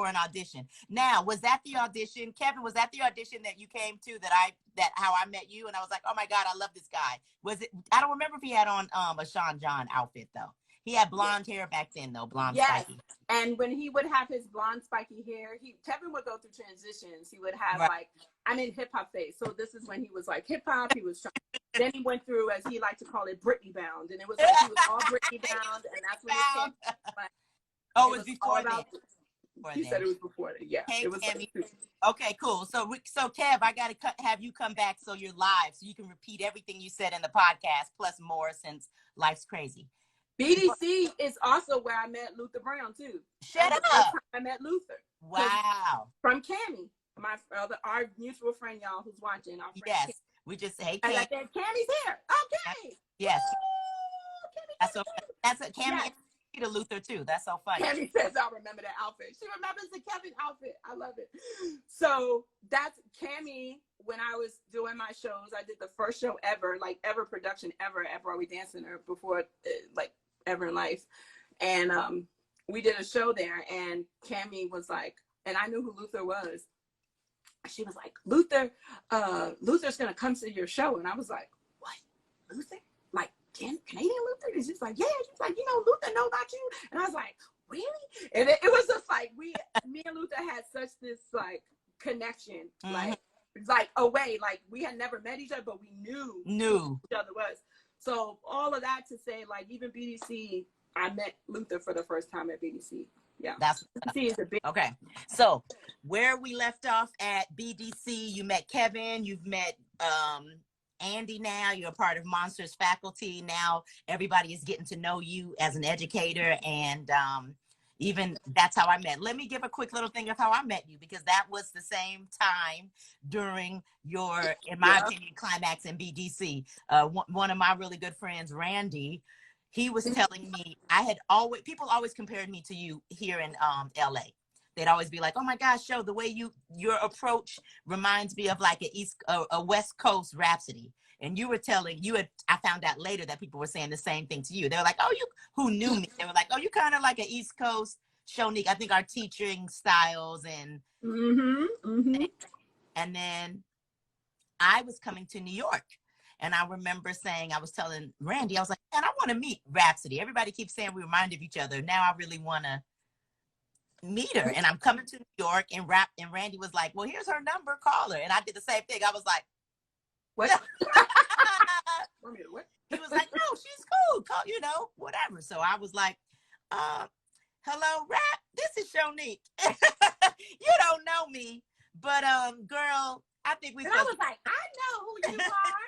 an audition. Now, was that the audition, Kevin? Was that the audition that you came to? How I met you, and I was like, oh my God, I love this guy. Was it? I don't remember if he had on a Sean John outfit though. He had blonde hair back then, though, spiky. And when he would have his blonde spiky hair, Kevin would go through transitions. He would have like, I'm in hip hop phase. So this is when he was like hip hop. He was trying. Then he went through, as he liked to call it, Britney bound, and it was like he was all Britney bound, and that's when it came. Like, it was before that. He said it was before that. Yeah, hey, it was. Okay, cool. So Kev, I got to have you come back so you're live, so you can repeat everything you said in the podcast plus more, since life's crazy. BDC is also where I met Luther Brown too. Shut up! I met Luther. Wow. From Cammie, our mutual friend, y'all, who's watching. Our friend, yes, Cammie. We just say, Cammie. Like that. Cammie's here. Okay. Yes. Ooh, that's so. That's a Cammie. Yes. To Luther too. That's so funny. Cammie says, "I remember that outfit." She remembers the Kevin outfit. I love it. So that's Cammie. When I was doing my shows, I did the first show ever, like ever production ever at Broadway Dance Center before, like ever in life, and we did a show there. And Cammie was like, and I knew who Luther was. She was like, Luther's gonna come to your show, and I was like, what, Luther? Like Canadian Luther? And she's like, yeah. She's like, Luther know about you? And I was like, really? And it was just like me and Luther had such this like connection, like it's like a way, like we had never met each other, but we knew who each other was. So all of that to say, like even BDC, I met Luther for the first time at BDC. Yeah. That's BDC is a big. okay. So where we left off at BDC, you met Kevin, you've met Andy now, you're a part of Monsters faculty. Now everybody is getting to know you as an educator, and even that's how I met. Let me give a quick little thing of how I met you, because that was the same time during your, in my opinion, climax in BDC. One of my really good friends, Randy, he was telling me, people always compared me to you here in LA. They'd always be like, "Oh my gosh, Show, the way your approach reminds me of like a West Coast Rhapsody." And you were telling, I found out later that people were saying the same thing to you. They were like, "Oh, who knew me?" They were like, "Oh, you kind of like an East Coast Shonique." I think our teaching styles and and then I was coming to New York. And I remember saying, I was telling Randy, I was like, "Man, I want to meet Rhapsody. Everybody keeps saying we remind of each other. Now I really want to meet her." And I'm coming to New York, and Randy was like, "Well, here's her number, call her." And I did the same thing. I was like, What? What? He was like, "No, she's cool. Call, whatever." So I was like, "Hello, Rap. This is Shonique. You don't know me, but girl, I think we." And I was like, "I know who you are."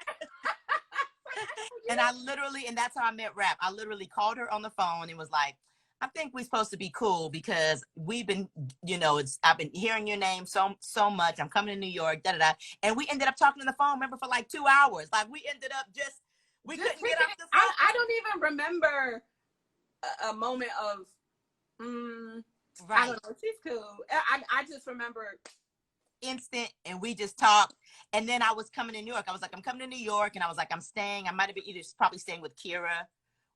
And that's how I met Rap. I literally called her on the phone and was like, "I think we're supposed to be cool, because we've been, I've been hearing your name so much. I'm coming to New York, da da da." And we ended up talking on the phone, remember, for like 2 hours. Like we ended up we couldn't get off the phone. I don't even remember a moment of, right. I don't know, she's cool. I just remember instant, and we just talked. And then I was coming to New York. I was like, "I'm coming to New York," and I was like, I might have been probably staying with Kira,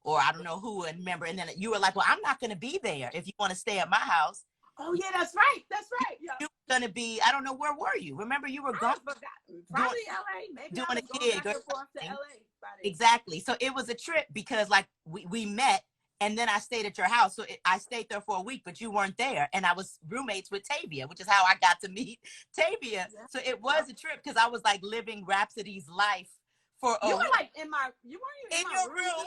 or I don't know who, and remember. And then you were like, "Well, I'm not going to be there if you want to stay at my house." Oh yeah, that's right. Yeah. You were going to be, I don't know, where were you? Remember, you were gone. Probably LA. Maybe doing I was a going gig back or and forth to LA. Exactly. So it was a trip, because like we met, and then I stayed at your house. So I stayed there for a week, but you weren't there. And I was roommates with Tavia, which is how I got to meet Tavia. Yeah. So it was a trip, because I was like living Rhapsody's life for a You were week. like you weren't in your room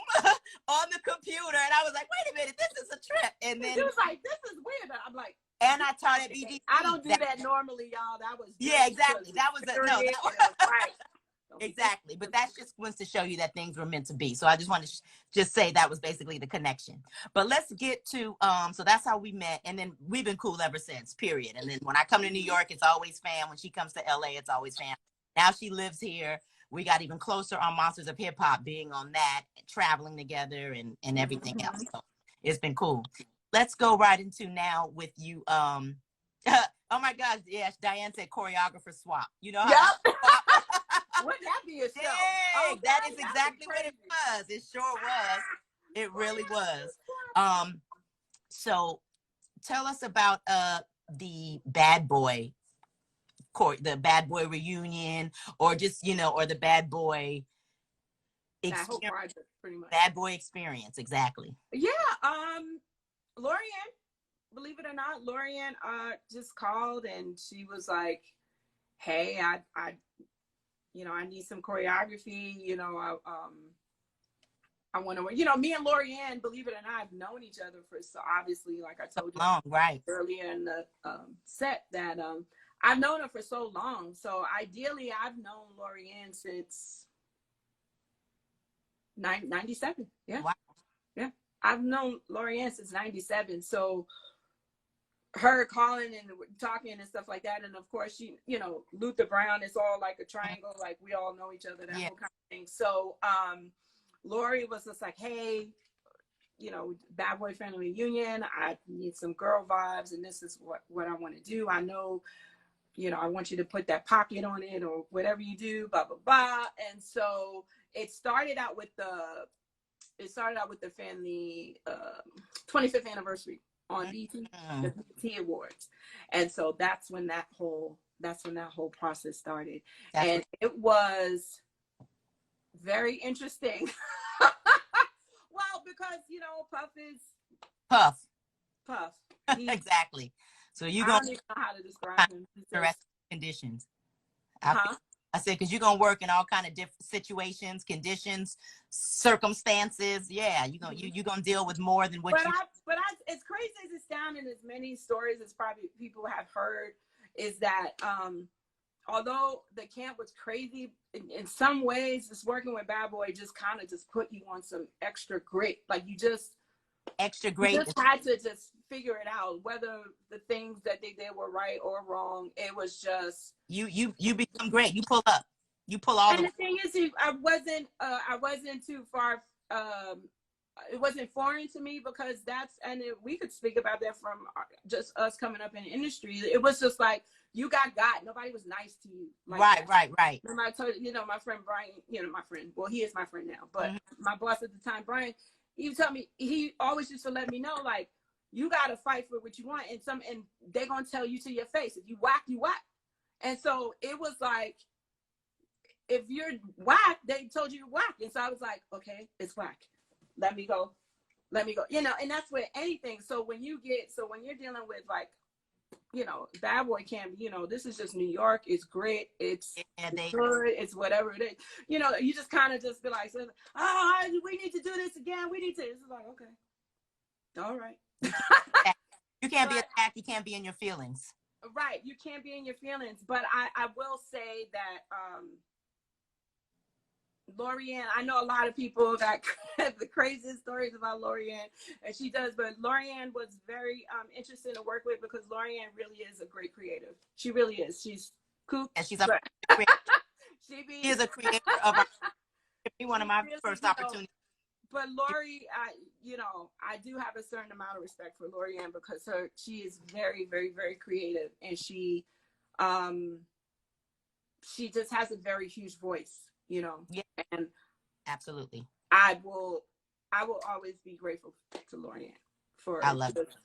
on the computer. And I was like, "Wait a minute, this is a trip." And then she was like, "This is weird." I'm like, and I taught at BDC. I don't do that normally, y'all. That was exactly. That was right. Exactly. But that's just wants to show you that things were meant to be. So I just wanted to just say that was basically the connection. But let's get to, so that's how we met. And then we've been cool ever since, period. And then when I come to New York, it's always fam. When she comes to LA, it's always fam. Now she lives here. We got even closer on Monsters of Hip Hop, being on that, traveling together and everything else. So it's been cool. Let's go right into now with you. Oh my gosh, yes, Diane said choreographer swap. You know how wouldn't that be a show? Dang, okay, that is exactly what it was. It sure was. It really was. So tell us about the Bad Boy reunion, or just, or the Bad Boy experience. Pretty much. Bad Boy experience, exactly. Yeah, Lorianne, believe it or not, Lorianne just called, and she was like, "Hey, I need some choreography. I want to, me and Lorianne, believe it or not, have known each other for, so obviously, like I told you earlier in the set, that I've known her for so long. So ideally, I've known Lorianne since 97. Yeah. Wow. Yeah. I've known Lorianne since 97. So her calling and talking and stuff like that. And of course, she, Luther Brown is all like a triangle, like we all know each other, that whole kind of thing. So Lori was just like, "Hey, Bad Boy Family Reunion, I need some girl vibes, and this is what I want to do. I know, I want you to put that pocket on it, or whatever you do, blah, blah, blah." And so it started out with the family 25th anniversary on BET, the BET Awards. And so that's when that whole process started. And it was very interesting. Well, because Puff. Exactly. So I don't even know how to describe him. The rest of the conditions. I said, because you're gonna work in all kind of different situations, conditions, circumstances. Yeah, you're gonna deal with more than what But you. as crazy as it sounds, and as many stories as probably people have heard, is that although the camp was crazy, in some ways, just working with Bad Boy just kind of just put you on some extra grit. Like Extra you great. just had to just figure it out, whether the things that they did were right or wrong. It was just You become great. You pull up. You pull all and the. the thing is, I wasn't too far. It wasn't foreign to me because we could speak about that from just us coming up in the industry. It was just like you got nobody was nice to you. Like Right. I told my friend Brian, my friend. Well, he is my friend now, but my boss at the time, Brian, he would tell me, he always used to let me know, like, you got to fight for what you want, and they're gonna tell you to your face, if you whack, you whack. And so it was like, if you're whack, they told you to whack. And so I was like, okay, it's whack. Let me go. And that's with anything. So when you're dealing with, like, Bad Boy camp, this is just New York. It's great. It's good. It's whatever it is. You just kind of just be like, we need to do this again. We need to. It's like, okay. All right. You can't be attacked. You can't be in your feelings. Right. You can't be in your feelings. But I will say that, Lorianne, I know a lot of people got the craziest stories about Lorianne, and she does, but Lorianne was very interesting to work with because Lorianne really is a great creative. She really is. She's kook. And she's a she is a creator of one of my really, first opportunities. But Lori, I do have a certain amount of respect for Lorianne because she is very, very, very creative, and she just has a very huge voice. Yeah, and absolutely. I will always be grateful to Lorianne for I love it.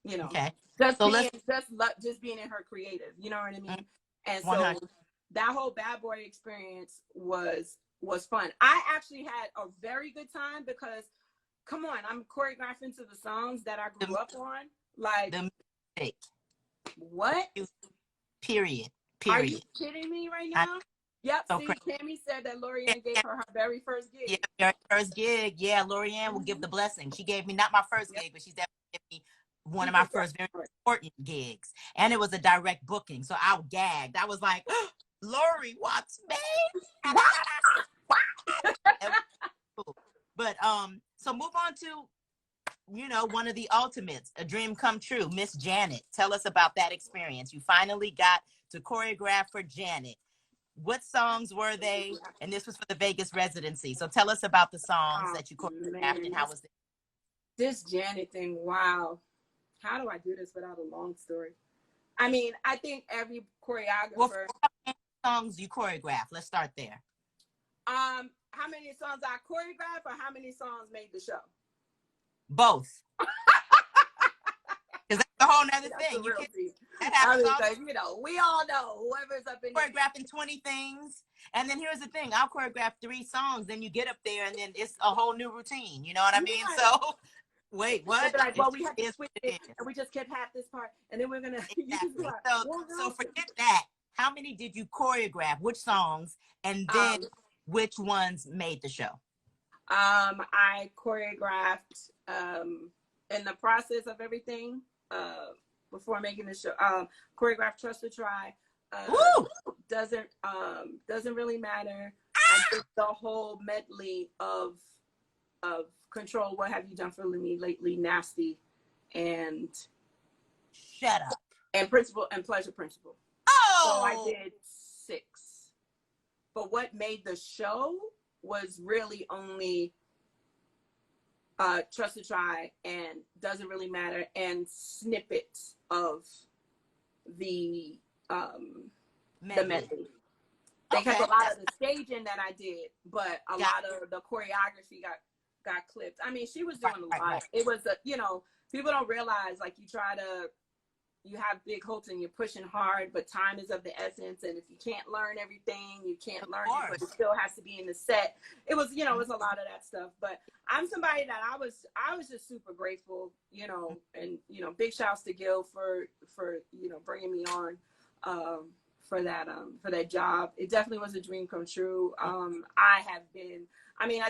Okay. Just being in her creative, you know what I mean? And 100. So that whole Bad Boy experience was fun. I actually had a very good time because, come on, I'm choreographing to the songs that I grew up on. Like the music. What? Period. Are you kidding me right now? Yep. So see, Tammy said that Lorianne gave her very first gig. Yeah, very first gig. Yeah, Lorianne will give the blessing. She gave me not my first gig, but she's definitely gave me one of my first very important gigs. And it was a direct booking. So I gagged. I was like, Lori wants me. But so move on to one of the ultimates, a dream come true, Miss Janet. Tell us about that experience. You finally got to choreograph for Janet. What songs were they? And this was for the Vegas residency. So tell us about the songs that you choreographed and how was it? This Janet thing, wow. How do I do this without a long story? I mean, I think every choreographer. Well, how many songs you choreograph? Let's start there. How many songs I choreographed or how many songs made the show? Both. Because that's a whole nother thing. We all know whoever's up in choreographing 20 things. And then here's the thing, I'll choreograph 3 songs, then you get up there and then it's a whole new routine. You know what I mean? So wait, what? Like, well, we have to switch it and we just kept half this part and then we're gonna exactly. So forget that. How many did you choreograph? Which songs? And then which ones made the show? I choreographed in the process of everything before making the show. Choreographed Trust to Try. Doesn't really matter. I did the whole medley of Control. What have you done for me lately? Nasty, and Shut Up, and Principle and Pleasure Principle. So I did 6. But what made the show was really only Trust to Try and Doesn't Really Matter and snippets of the medley. They kept a lot of the staging that I did, but a lot of the choreography got clipped. I mean, she was doing a lot. Right. It was people don't realize, like, you have big hopes and you're pushing hard, but time is of the essence. And if you can't learn everything, you can't learn it, but it still has to be in the set. It was, it was a lot of that stuff. But I'm somebody that I was just super grateful, and big shouts to Gil for bringing me on for that job. It definitely was a dream come true. I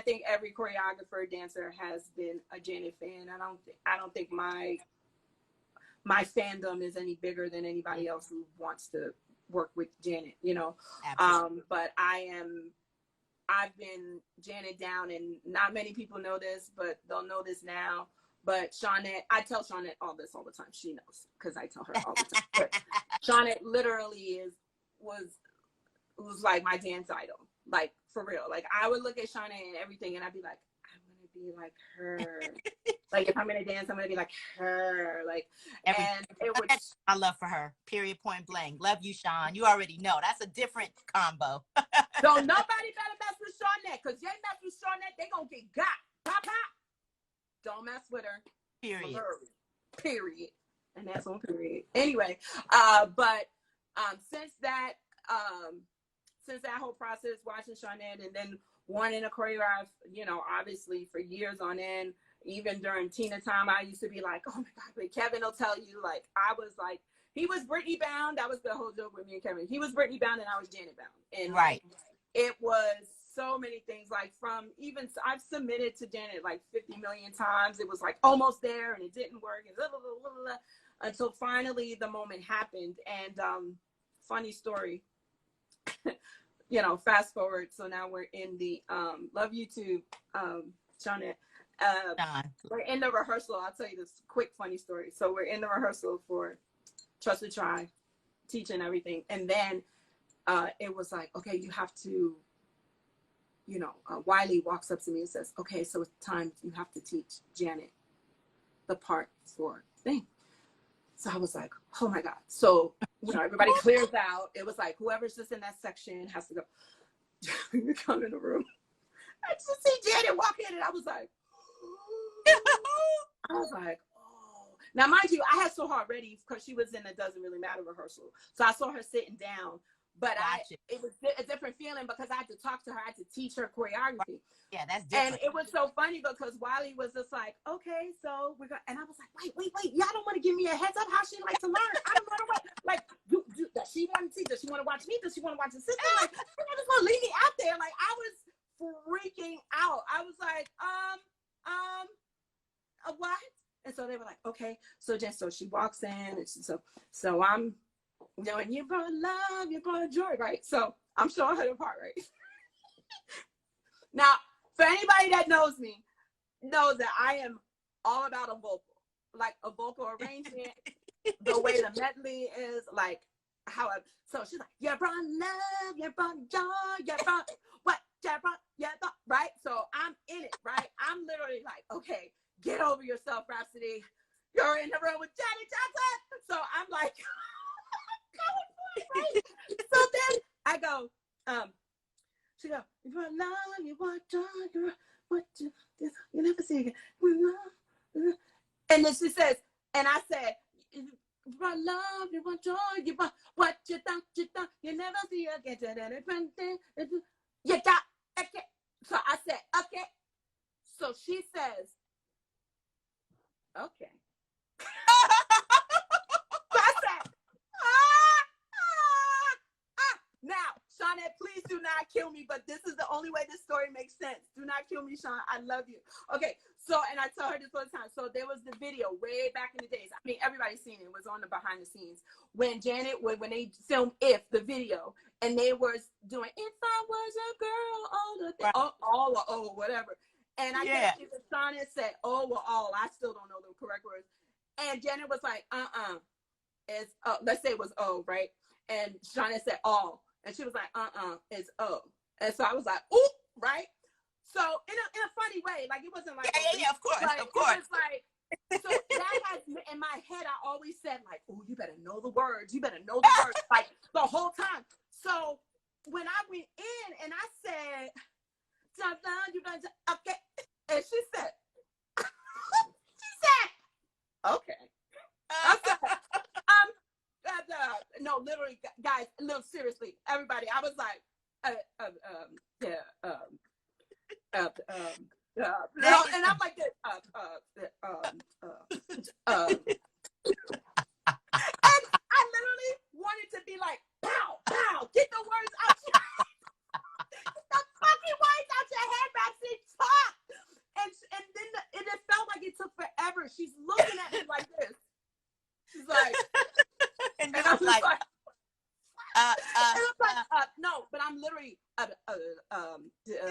think every choreographer, dancer has been a Janet fan. I don't think my fandom is any bigger than anybody else who wants to work with Janet, you know. But I've been Janet down, and not many people know this, but they'll know this now. But Shawnette, I tell Shawnette all this all the time. She knows because I tell her all the time. But Shawnette literally was like my dance idol, like for real. Like I would look at Shawnette and everything, and I'd be like, I want to be like her. Like if I'm gonna dance, I'm gonna be like her. Like, and it would. I love for her. Period. Point blank. Love you, Sean. You already know that's a different combo. So nobody better mess with Shawnette, because they mess with Shawnette, they gonna get got. Pop pop. Don't mess with her. Period. Period. And that's on period. Anyway, but since that whole process, watching Shawnette and then wanting to choreograph, you know, obviously for years on end, even during Tina time, I used to be like, oh my God, but Kevin will tell you, like, I was like, he was Britney bound. That was the whole joke with me and Kevin. He was Britney bound and I was Janet bound. And right. It was so many things, like from even, I've submitted to Janet like 50 million times. It was like almost there and it didn't work. And blah, blah, blah, blah, blah, until finally the moment happened. And funny story, you know, fast forward. So now we're in the, love you too, Shawnette. We're in the rehearsal. I'll tell you this quick funny story. So we're in the rehearsal for Trust to Try, teaching everything. And then it was like, okay, you have to, you know, Wiley walks up to me and says, okay, so it's time, you have to teach Janet the part for thing. So I was like, oh my God. So, you know, everybody clears out. It was like, whoever's just in that section has to go. You come in the room. I just see Janet walk in and I was like, oh. Now, mind you, I had saw her already because she was in a Doesn't Really Matter rehearsal. So I saw her sitting down, but it was a different feeling because I had to talk to her. I had to teach her choreography. Yeah, that's different. And it was so funny because Wiley was just like, okay, so we're going, and I was like, wait, y'all don't want to give me a heads up how she like to learn. I don't know what, like, does she want to see? Does she want to watch me? Does she want to watch her sister? Like, you're just going to leave me out there. Like, I was freaking out. I was like, what? And so they were like, okay. So she walks in, and so I'm, you know, and you brought love, you brought joy, right? So I'm showing her the part, right? Now, for anybody that knows me, knows that I am all about a vocal, like a vocal arrangement, the way the medley is, like how. So she's like, you brought love, you brought joy, you brought what, you brought, yeah, right? So I'm in it, right? I'm literally like, okay, get over yourself, Rhapsody. You're in the room with Janet Jackson. So I'm like, going for it, right? So then I go, she go, you want love, you want joy, you want you never see again. And then she says, and I said, you want love, you want joy, you want what you thought, you never see again. You got, okay. So I said, okay. So she says, okay. So I said, Now, Shawnette, please do not kill me, but this is the only way this story makes sense. Do not kill me, Sean. I love you. Okay, so, and I tell her this all the time. So there was the video way back in the days. I mean, everybody's seen it. It was on the behind the scenes. When Janet, when they filmed If, the video, and they were doing, if I was a girl, all whatever. And I guess if Shawnette said, oh, well, all, I still don't know the correct words. And Janet was like, it's, let's say it was O, right? And Shawnette said, all. And she was like, it's O. And so I was like, ooh, right? So in a funny way, like it wasn't like, yeah, of course, like, of course. It was like, so that has, in my head, I always said like, oh, you better know the words. You better know the words, like the whole time. So when I went in and I said, okay. And she said, okay. I said, no, literally, guys, look, seriously, everybody, I was like, no, and I'm like this, and I literally wanted to be like, pow, pow, then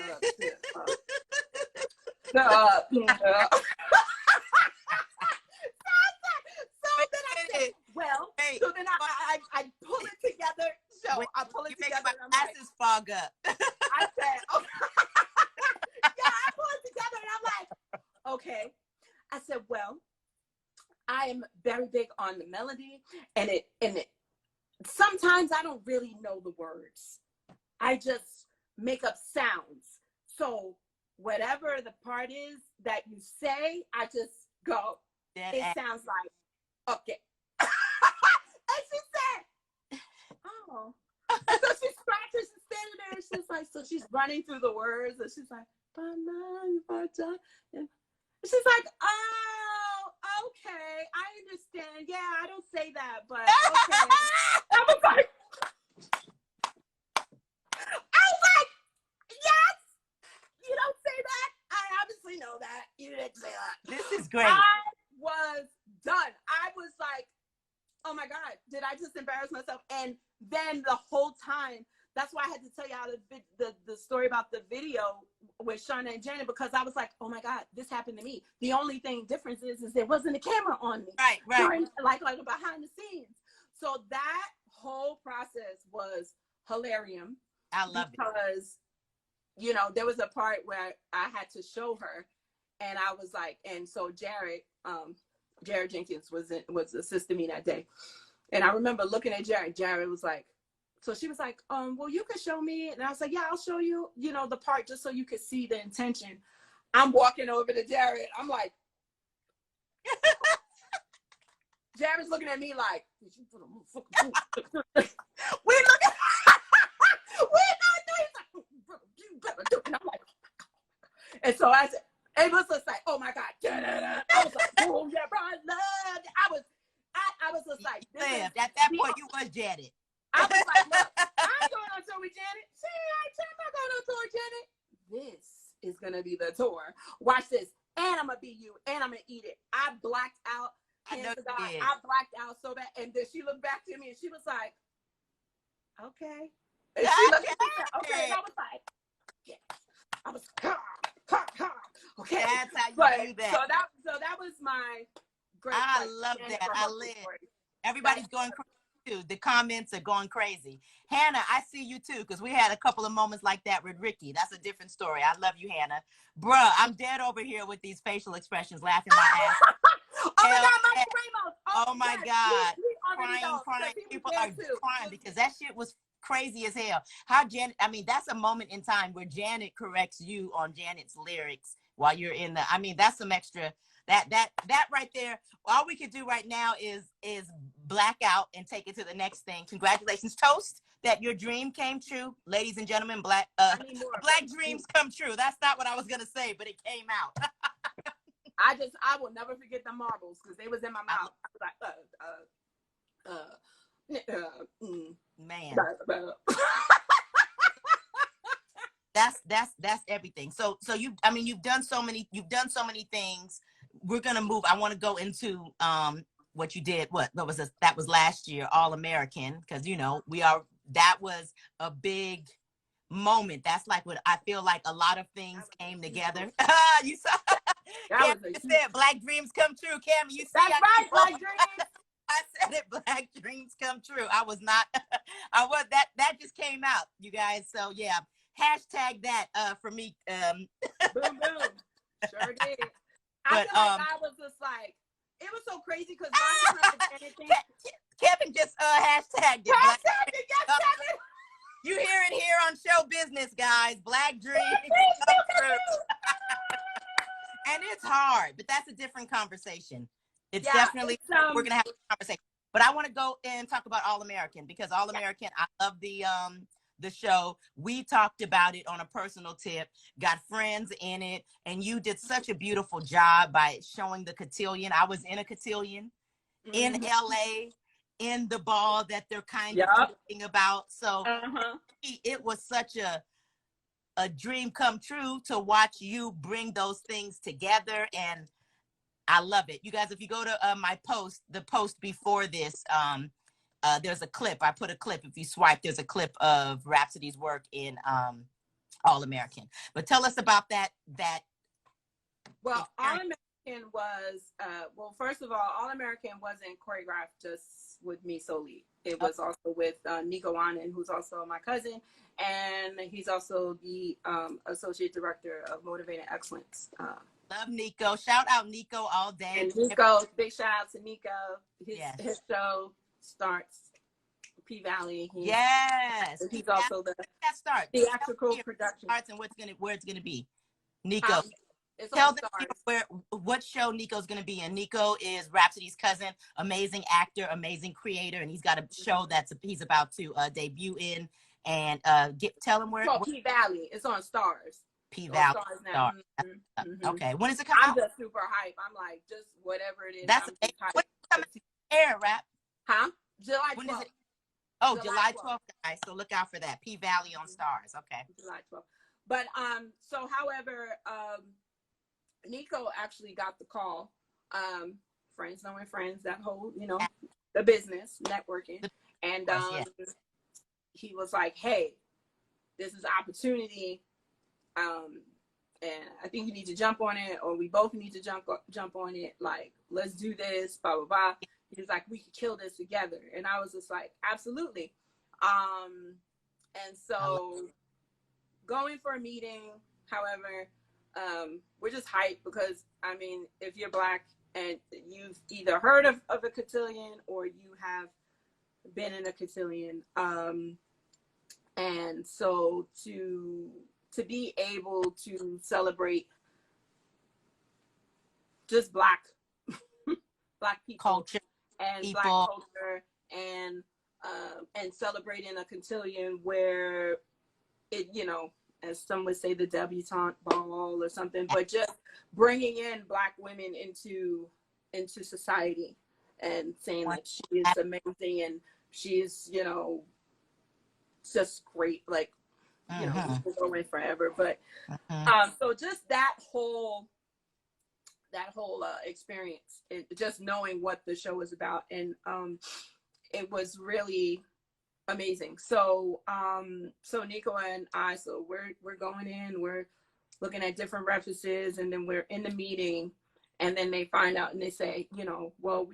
I said, well, so then I pull it together. So I pull it together. My glasses fog up. I said, okay. Yeah, I pull it together and I'm like, okay. I said, well, I am very big on the melody and it sometimes I don't really know the words. I just make up sounds. So whatever the part is that you say, I just go, it sounds like, okay. And she said, oh. And so she scratches, she's standing there, and she's like, so she's running through the words, and she's like, and she's like, oh, okay, I understand. Yeah, I don't say that, but okay. I was like, yes, you don't say that. I obviously know that. You didn't say that. This is great. I was done. I was like, oh my God, did I just embarrass myself? And then the whole time, that's why I had to tell y'all the story about the video with Shauna and Janet, because I was like, oh my God, this happened to me. The only difference is there wasn't a camera on me. Right. During, like behind the scenes. So that whole process was hilarious. I love it. Because, you know, there was a part where I had to show her, and I was like, and so Jared Jenkins was assisting me that day. And I remember looking at Jared. Jared was like, so she was like, well, you could show me. And I was like, yeah, I'll show you, you know, the part just so you could see the intention. I'm walking over to Jared. I'm like, Jared's looking at me like, we look at, we're not doing that. You better do it. And I'm like, and so I said, it was just like, oh my God. I was like, oh yeah, bro, I loved it. I was just like, at that point, you was Janet. I was like, look, I'm going on tour with Janet. I'm not going on tour with Janet. This is going to be the tour. Watch this. And I'm going to be you. And I'm going to eat it. I blacked out. I blacked out so bad. And then she looked back to me and she was like, okay. And she looked at me and said, okay. And I was like, yes. I was, okay. That's how you do that. So that was my great. I love that. I live. Everybody's going crazy too. The comments are going crazy. Hannah, I see you too, because we had a couple of moments like that with Ricky. That's a different story. I love you, Hannah. Bruh, I'm dead over here with these facial expressions, laughing my ass. Oh my God, Michael Ramos. Oh my God. Crying. People are crying because that shit was crazy as hell. How Janet, I mean, that's a moment in time where Janet corrects you on Janet's lyrics while you're in the, I mean, that's some extra, that right there. All we could do right now is black out and take it to the next thing. Congratulations, toast that your dream came true. Ladies and gentlemen, black dreams come true. That's not what I was gonna say, but it came out. I will never forget the marbles because they was in my mouth. I was like, man. That's everything. So you've done so many things. We're gonna move. I want to go into what you did. What was this? That was last year, All American, because you know that was a big moment. That's like what I feel like a lot of things came together. You saw Cam said black dreams come true. Cam, you see that's right, black dreams. I said it, black dreams come true. I was not that just came out, you guys. So yeah, hashtag that for me. Boom boom. Sure did. I feel like I was just like, it was so crazy because Kevin just hashtagged it. Hashtag it, yes, Kevin. You hear it here on Show Business, guys. Black dreams come true. And it's hard, but that's a different conversation. It's definitely, we're going to have a conversation. But I want to go and talk about All American because All American, I love the show. We talked about it on a personal tip, got friends in it, and you did such a beautiful job by showing the cotillion. I was in a cotillion in LA, in the ball that they're kind of talking about. So it was such a dream come true to watch you bring those things together, and I love it. You guys, if you go to my post, the post before this, there's a clip. I put a clip. If you swipe, there's a clip of Rhapsody's work in All American. But tell us about that Well, All experience. American was well, first of all, All American wasn't choreographed just with me solely. It Oh, was also with Nico Annen, who's also my cousin, and he's also the associate director of Motivating Excellence. love Nico. Shout out Nico all day. And Nico, big shout out to Nico. Yes. His show starts P Valley. Yes. He's also the That starts. theatrical production. Starts and where it's gonna be. Nico. It's Tell on them Stars. what show Nico's going to be in. Nico is Rhapsody's cousin, amazing actor, amazing creator, and he's got a show he's about to debut in. And tell him where. P Valley. It's on Stars. P Valley. Stars now. Okay, when is it coming I'm out? just super hype. I'm like, just whatever it is. That's I'm just when it's coming to air, Rap. Huh? July 12th. When is it? Oh, July 12th, guys. So look out for that. P Valley on Stars. Okay. July 12th. But so however, Nico actually got the call. Friends knowing friends, that whole, the business, networking. And he was like, hey, this is an opportunity. And I think you need to jump on it, or we both need to jump on it. Like, let's do this, blah, blah, blah. He was like, we could kill this together. And I was just like, absolutely. And so going for a meeting, however, we're just hyped because, I mean, if you're Black and you've either heard of a cotillion or you have been in a cotillion, and so to be able to celebrate just Black people Culture. and people. Black culture and celebrating a cotillion where it, as some would say, the debutante ball or something, but just bringing in Black women into society and saying that she is amazing and she is, just great. Like, we can go in forever. But so just that whole experience, just knowing what the show was about, and it was really amazing. So so Nico and I, so we're going in, we're looking at different references, and then we're in the meeting, and then they find out and they say, well,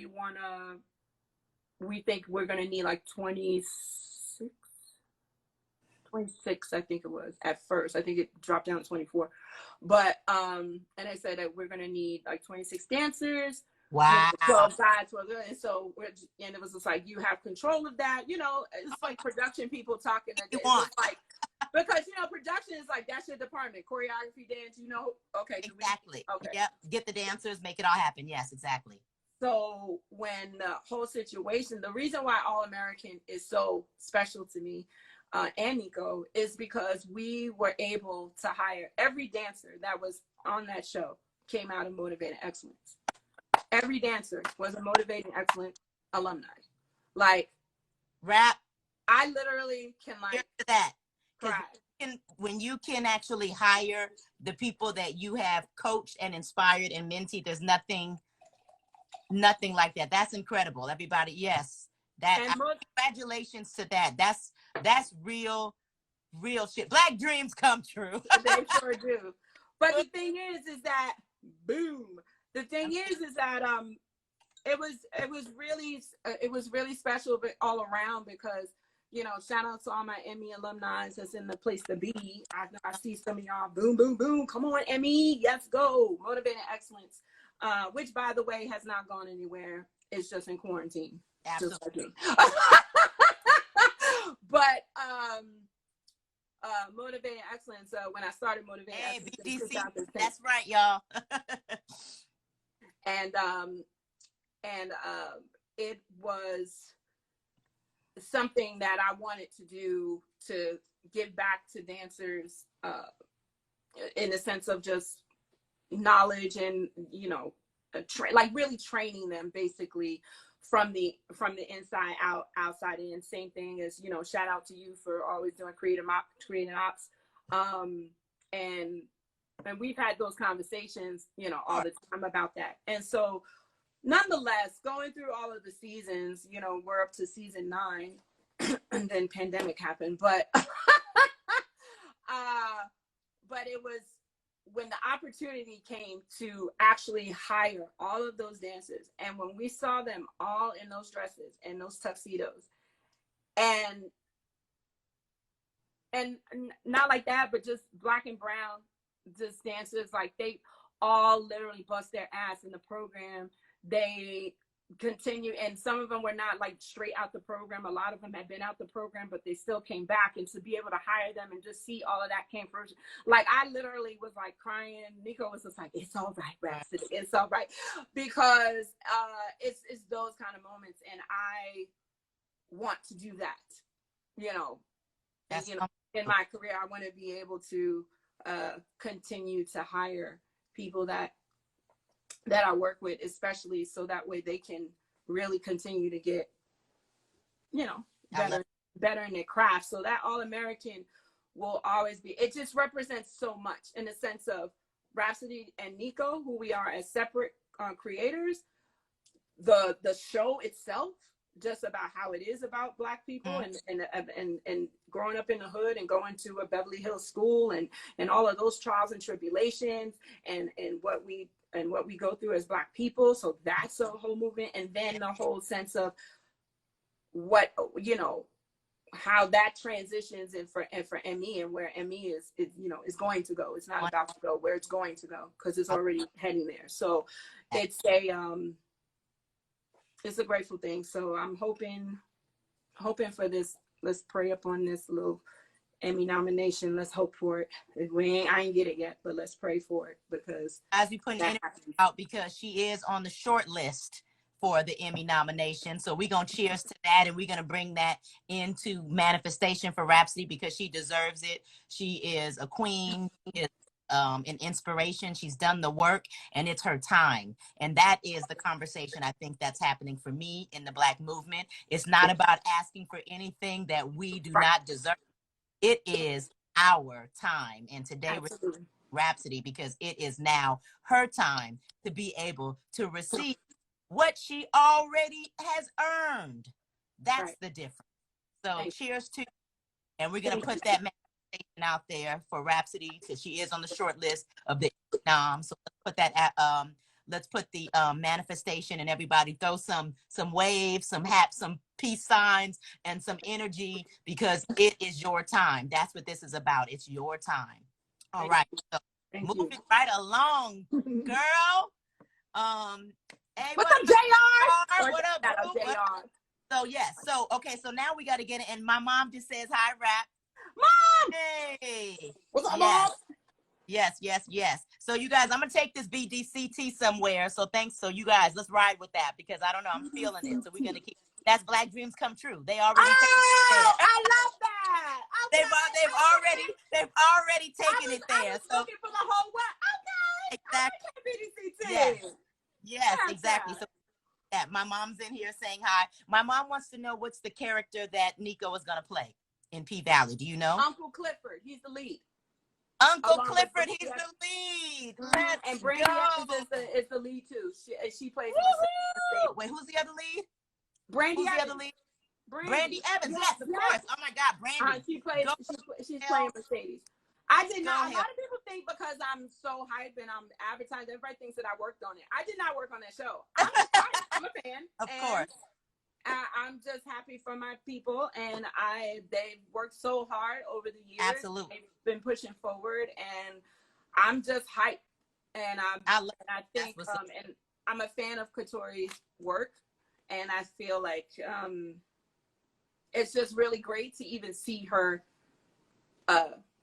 we think we're gonna need like 26, I think it was at first. I think it dropped down to 24. But and I said that we're gonna need like 26 dancers. Wow. 12 guys, 12 girls. And so and it was just like, you have control of that. It's like production people talking. It's like, because production is like, that's your department. Choreography, dance, okay. Exactly. Okay. Yep. Get the dancers, make it all happen. Yes, exactly. So when the whole situation, the reason why All American is so special to me and Nico is because we were able to hire every dancer that was on that show came out of Motivating Excellence. Every dancer was a Motivating Excellence alumni. Like, Rap. I literally can Here's to that. cry. When you can actually hire the people that you have coached and inspired and mentored, there's nothing like that. That's incredible. Everybody, yes. Congratulations to that. That's real shit. Black dreams come true. They sure do. But the thing is that boom. The thing is that it was really special all around because shout out to all my Emmy alumni that's in the place to be. I see some of y'all boom boom boom. Come on, Emmy, let's go. Motivating Excellence, which by the way has not gone anywhere. It's just in quarantine. Absolutely. But Motivating Excellence. When I started Motivating Excellence, in BDC, 2010, that's right, y'all. and it was something that I wanted to do to give back to dancers in the sense of just knowledge and like really training them basically from the inside out, outside in. Same thing as shout out to you for always doing creative ops, and we've had those conversations all the time about that. And so nonetheless, going through all of the seasons, we're up to season 9 and then pandemic happened, but but it was when the opportunity came to actually hire all of those dancers, and when we saw them all in those dresses and those tuxedos, and not like that, but just black and brown, just dancers, like they all literally bust their ass in the program. They continue, and some of them were not like straight out the program. A lot of them had been out the program, but they still came back, and to be able to hire them and just see all of that came first, like I literally was like crying. Nico was just like, it's all right, Rhapsody, it's all right, because it's those kind of moments, and I want to do that, you know. And, you know, in my career, I want to be able to continue to hire people that I work with, especially so that way they can really continue to get, you know, better in their craft. So that All-American will always be, it just represents so much in the sense of Rhapsody and Nico, who we are as separate creators. The show itself, just about how it is about Black people and growing up in the hood and going to a Beverly Hills school and all of those trials and tribulations and what we go through as Black people. So that's a whole movement. And then the whole sense of what, you know, how that transitions and for ME and where ME is, you know, is going to go. It's not about to go, where it's going to go, because it's already heading there. So it's a grateful thing. So I'm hoping for this. Let's pray up on this little Emmy nomination. Let's hope for it. I ain't get it yet, but let's pray for it, because as we put it out, because she is on the short list for the Emmy nomination. So we're going to cheers to that, and we're going to bring that into manifestation for Rhapsody, because she deserves it. She is a queen. She is an inspiration. She's done the work, and it's her time. And that is the conversation I think that's happening for me in the Black movement. It's not about asking for anything that we do not deserve. It is our time. And today we're Rhapsody, because it is now her time to be able to receive what she already has earned. That's the difference. So cheers to, and we're going to put that manifestation out there for Rhapsody, because she is on the short list of the nom. So let's put that at, let's put the manifestation, and everybody throw some waves, some hats, some peace signs, and some energy, because it is your time. That's what this is about. It's your time. All right. So moving right along, girl. Hey, what's up, JR? What up, JR? So yes. So okay. So now we got to get it. And my mom just says hi, Rhap. Mom. Hey. What's up, Mom? Yes. So you guys, I'm gonna take this BDCT somewhere. So thanks. So you guys, let's ride with that, because I don't know, I'm feeling it. So we're gonna keep. That's Black Dreams Come True. They already. Oh, I love that. They've already taken it there. I was looking for the whole world. Okay. Exactly. Yes, exactly. So that my mom's in here saying hi. My mom wants to know what's the character that Nico is gonna play in P Valley. Do you know? Uncle Clifford. He's the lead. Uncle Clifford, he's the lead. Let's and Brandy Evans is the lead too. She plays. Wait, who's the other lead? Brandy Evans. The other lead? Brandy Evans. Yes, of course. Oh my God, Brandy. She's playing Mercedes. I did not. A lot of people think because I'm so hype and I'm advertising, everybody thinks that I worked on it. I did not work on that show. I'm a fan. Of course. I'm just happy for my people, and they've worked so hard over the years. Absolutely. They've been pushing forward, and I'm just hyped. And I think and I'm a fan of Katori's work, and I feel like it's just really great to even see her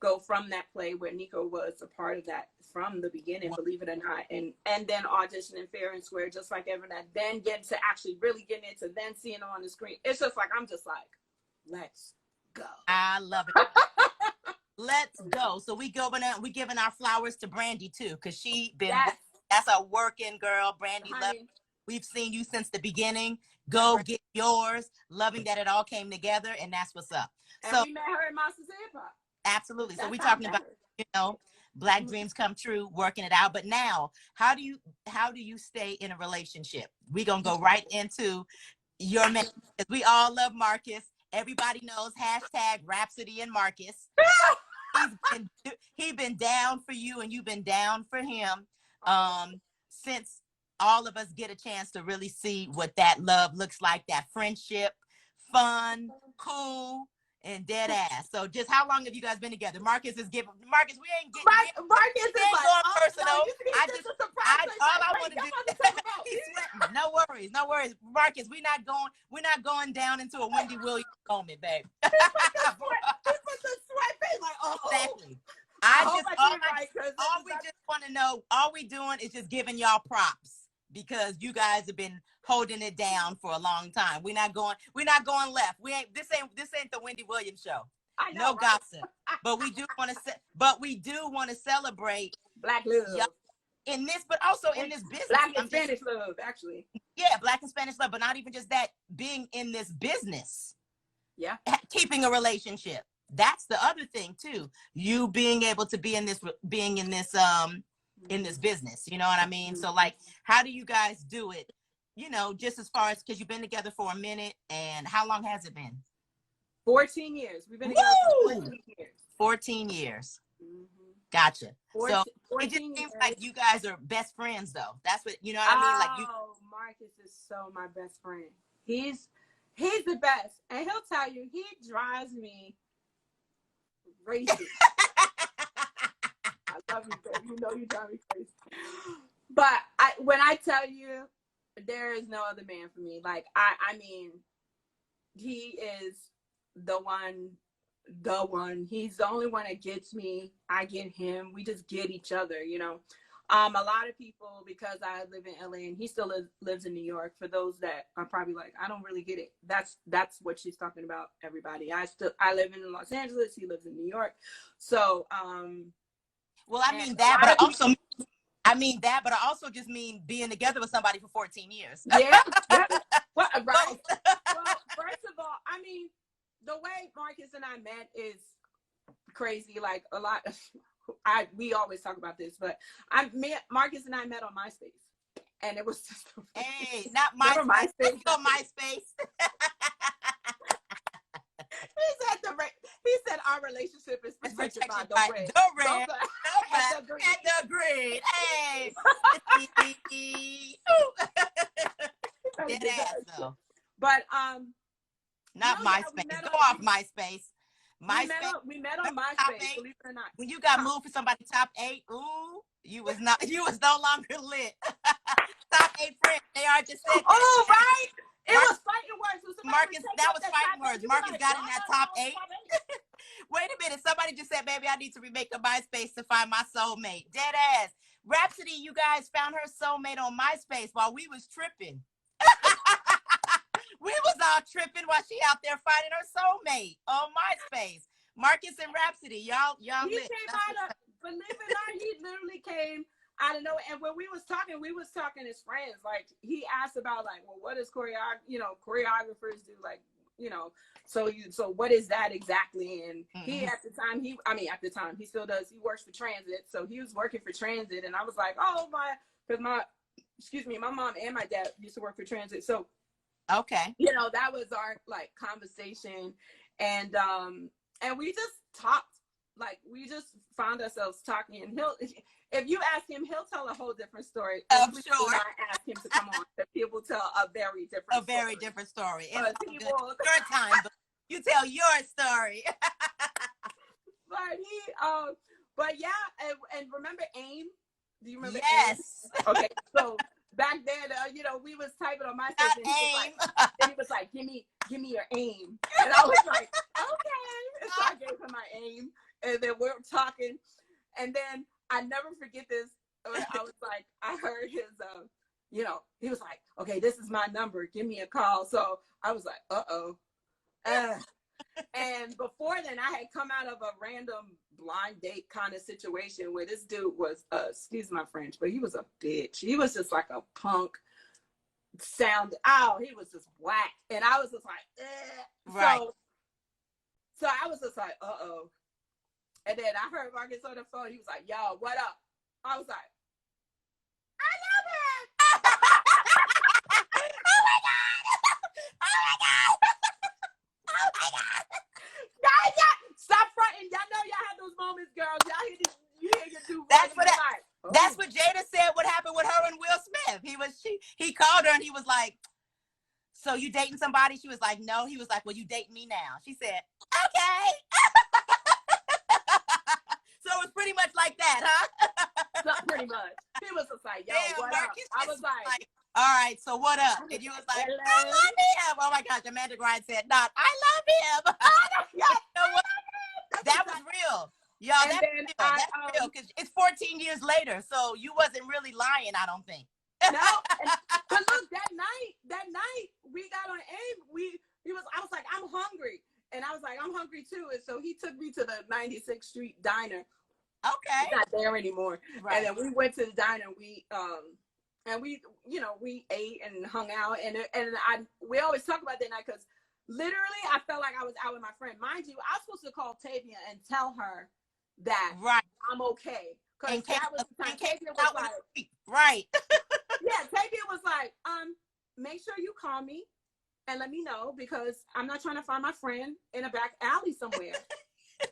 go from that play where Nico was a part of that from the beginning, believe it or not, and then auditioning fair and square, just like Everett, then get to actually really getting into then seeing it on the screen. It's just like, I'm just like, let's go. I love it. Let's go. So we giving our flowers to Brandy too, because that's a working girl. Brandy, we've seen you since the beginning. Go get yours. Loving that it all came together, and that's what's up. And so we met her in Masters of Hip Hop. Absolutely. So we're talking about, Black dreams come true, working it out. But now, how do you stay in a relationship? We're gonna go right into your man, because we all love Marcus. Everybody knows #Rhapsody and Marcus. He's been down for you, and you've been down for him. Since all of us get a chance to really see what that love looks like, that friendship, fun, cool, and dead ass. So just how long have you guys been together? Marcus, we ain't getting Marcus is like, going oh, personal. no, I want to do. He's sweating. No worries. Marcus, we're not going down into a Wendy Williams moment, babe. He put the sweat face like, oh. Exactly. All we doing is just giving y'all props because you guys have been holding it down for a long time. We're not going left. This ain't the Wendy Williams show. I know, no right? Gossip. But we do want to celebrate Black love in this, but also in this business. Black and Spanish love, actually. Yeah, Black and Spanish love, but not even just that, being in this business. Yeah. Keeping a relationship. That's the other thing too. You being able to be in this business, you know what I mean? So like, how do you guys do it? You know, just as far as, because you've been together for a minute, and how long has it been? 14 years. We've been together for 14 years. 14 years. Mm-hmm. Gotcha. 14 it just seems years. like you guys are best friends though. That's what, you know what I mean? Like Marcus is so my best friend. He's the best. And he'll tell you, he drives me crazy. I love you, baby. You know you drive me crazy. But when I tell you, there is no other man for me. Like, I mean, he is the one. He's the only one that gets me. I get him. We just get each other, you know. A lot of people, because I live in LA and he still lives in New York, for those that are probably like, I don't really get it. That's what she's talking about, everybody. I live in Los Angeles. He lives in New York. So, well, I mean that, but I also just mean being together with somebody for 14 years. Yeah. Well, right. Well, first of all, I mean, the way Marcus and I met is crazy. Like, a lot of, we always talk about this, but Marcus and I met on MySpace, and it was just not MySpace. Go MySpace. He said our relationship is protected by the red. And the green. Hey. Dead ass though. But not MySpace. Go off MySpace. We met on MySpace, believe it or not. When you got moved for somebody top 8, ooh, you was no longer lit. Top 8 friends, they are just said. Oh, right. It was fighting words. Marcus, that was fighting words. Marcus got in that top 8. Wait a minute. Somebody just said, baby, I need to remake a MySpace to find my soulmate. Dead ass. Rhapsody, you guys found her soulmate on MySpace while we was tripping. We was all tripping while she out there finding her soulmate on MySpace. Marcus and Rhapsody, y'all He lit. came out of, believe it or not, he literally came out of nowhere. And when we was talking as friends. Like, he asked about, like, well, what does choreographers do? Like, you know, so what is that exactly? And he at the time, he still does. He works for transit, so he was working for transit, and I was like, oh because my mom and my dad used to work for transit, so. Okay. You know, that was our like conversation, and we just talked, like we just found ourselves talking, and if you ask him, he'll tell a whole different story. I'm sure. I ask him to come on, that he will tell a very different story. Your time, but you tell your story. But yeah, and remember AIM? Do you remember? Yes. AIM? Okay, so. Back then, you know, we was typing on my stuff, and he was like, give me your AIM. And I was like, okay. And so I gave him my AIM, and then we're talking. And then I never forget this. I was like, I heard his, you know, he was like, okay, this is my number. Give me a call. So I was like, uh-oh. And before then, I had come out of a random blind date kind of situation where this dude was, excuse my French, but he was a bitch. He was just like a punk he was just whack. And I was just like, eh. Right. So I was just like, uh-oh. And then I heard Marcus on the phone. He was like, yo, what up? I was like, I love it. Oh my God. Stop fronting. Y'all know y'all have those moments, girls. Y'all you hear your dude. That's what Oh. that's what Jada said. What happened with her and Will Smith? He called her and he was like, "So you dating somebody?" She was like, "No." He was like, "Well, you date me now." She said, "Okay." So it was pretty much like that, huh? So pretty much. He was just like, "Yo, Damn, what Marcus up?" I was like, "All right, so what up?" And you was like, hello? "I love him." Oh my gosh, Amanda Grimes said, "Not, I love him." You know what? That was real. Y'all, And that's then real. That's real because it's 14 years later, so you wasn't really lying, I don't think. No, but look, that night we got on AIM. I was like, I'm hungry, and I was like, I'm hungry too. And so he took me to the 96th Street Diner. Okay. It's not there anymore. Right. And then we went to the diner. And we we ate and hung out. We always talk about that night because literally I felt like I was out with my friend. Mind you, I was supposed to call Tavia and tell her that I'm okay. Because that was the time Tavia was like, right. yeah, Tavia was like, make sure you call me and let me know because I'm not trying to find my friend in a back alley somewhere.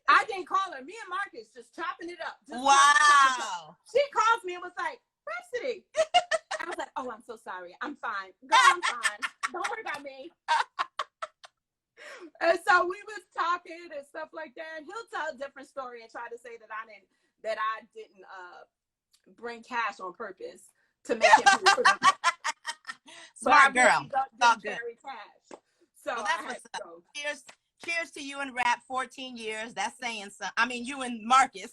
I didn't call her. Me and Marcus just chopping it up. Wow. She calls me and was like, Rhapsody. I was like, oh, I'm so sorry. I'm fine. Girl, I'm fine. Don't worry about me. And so we was talking and stuff like that. And he'll tell a different story and try to say that I didn't bring cash on purpose to make him pay for them. Smart girl. Didn't carry cash. So well, that's what's up. Cheers to you and Rap. 14 years. That's saying something. I mean, you and Marcus.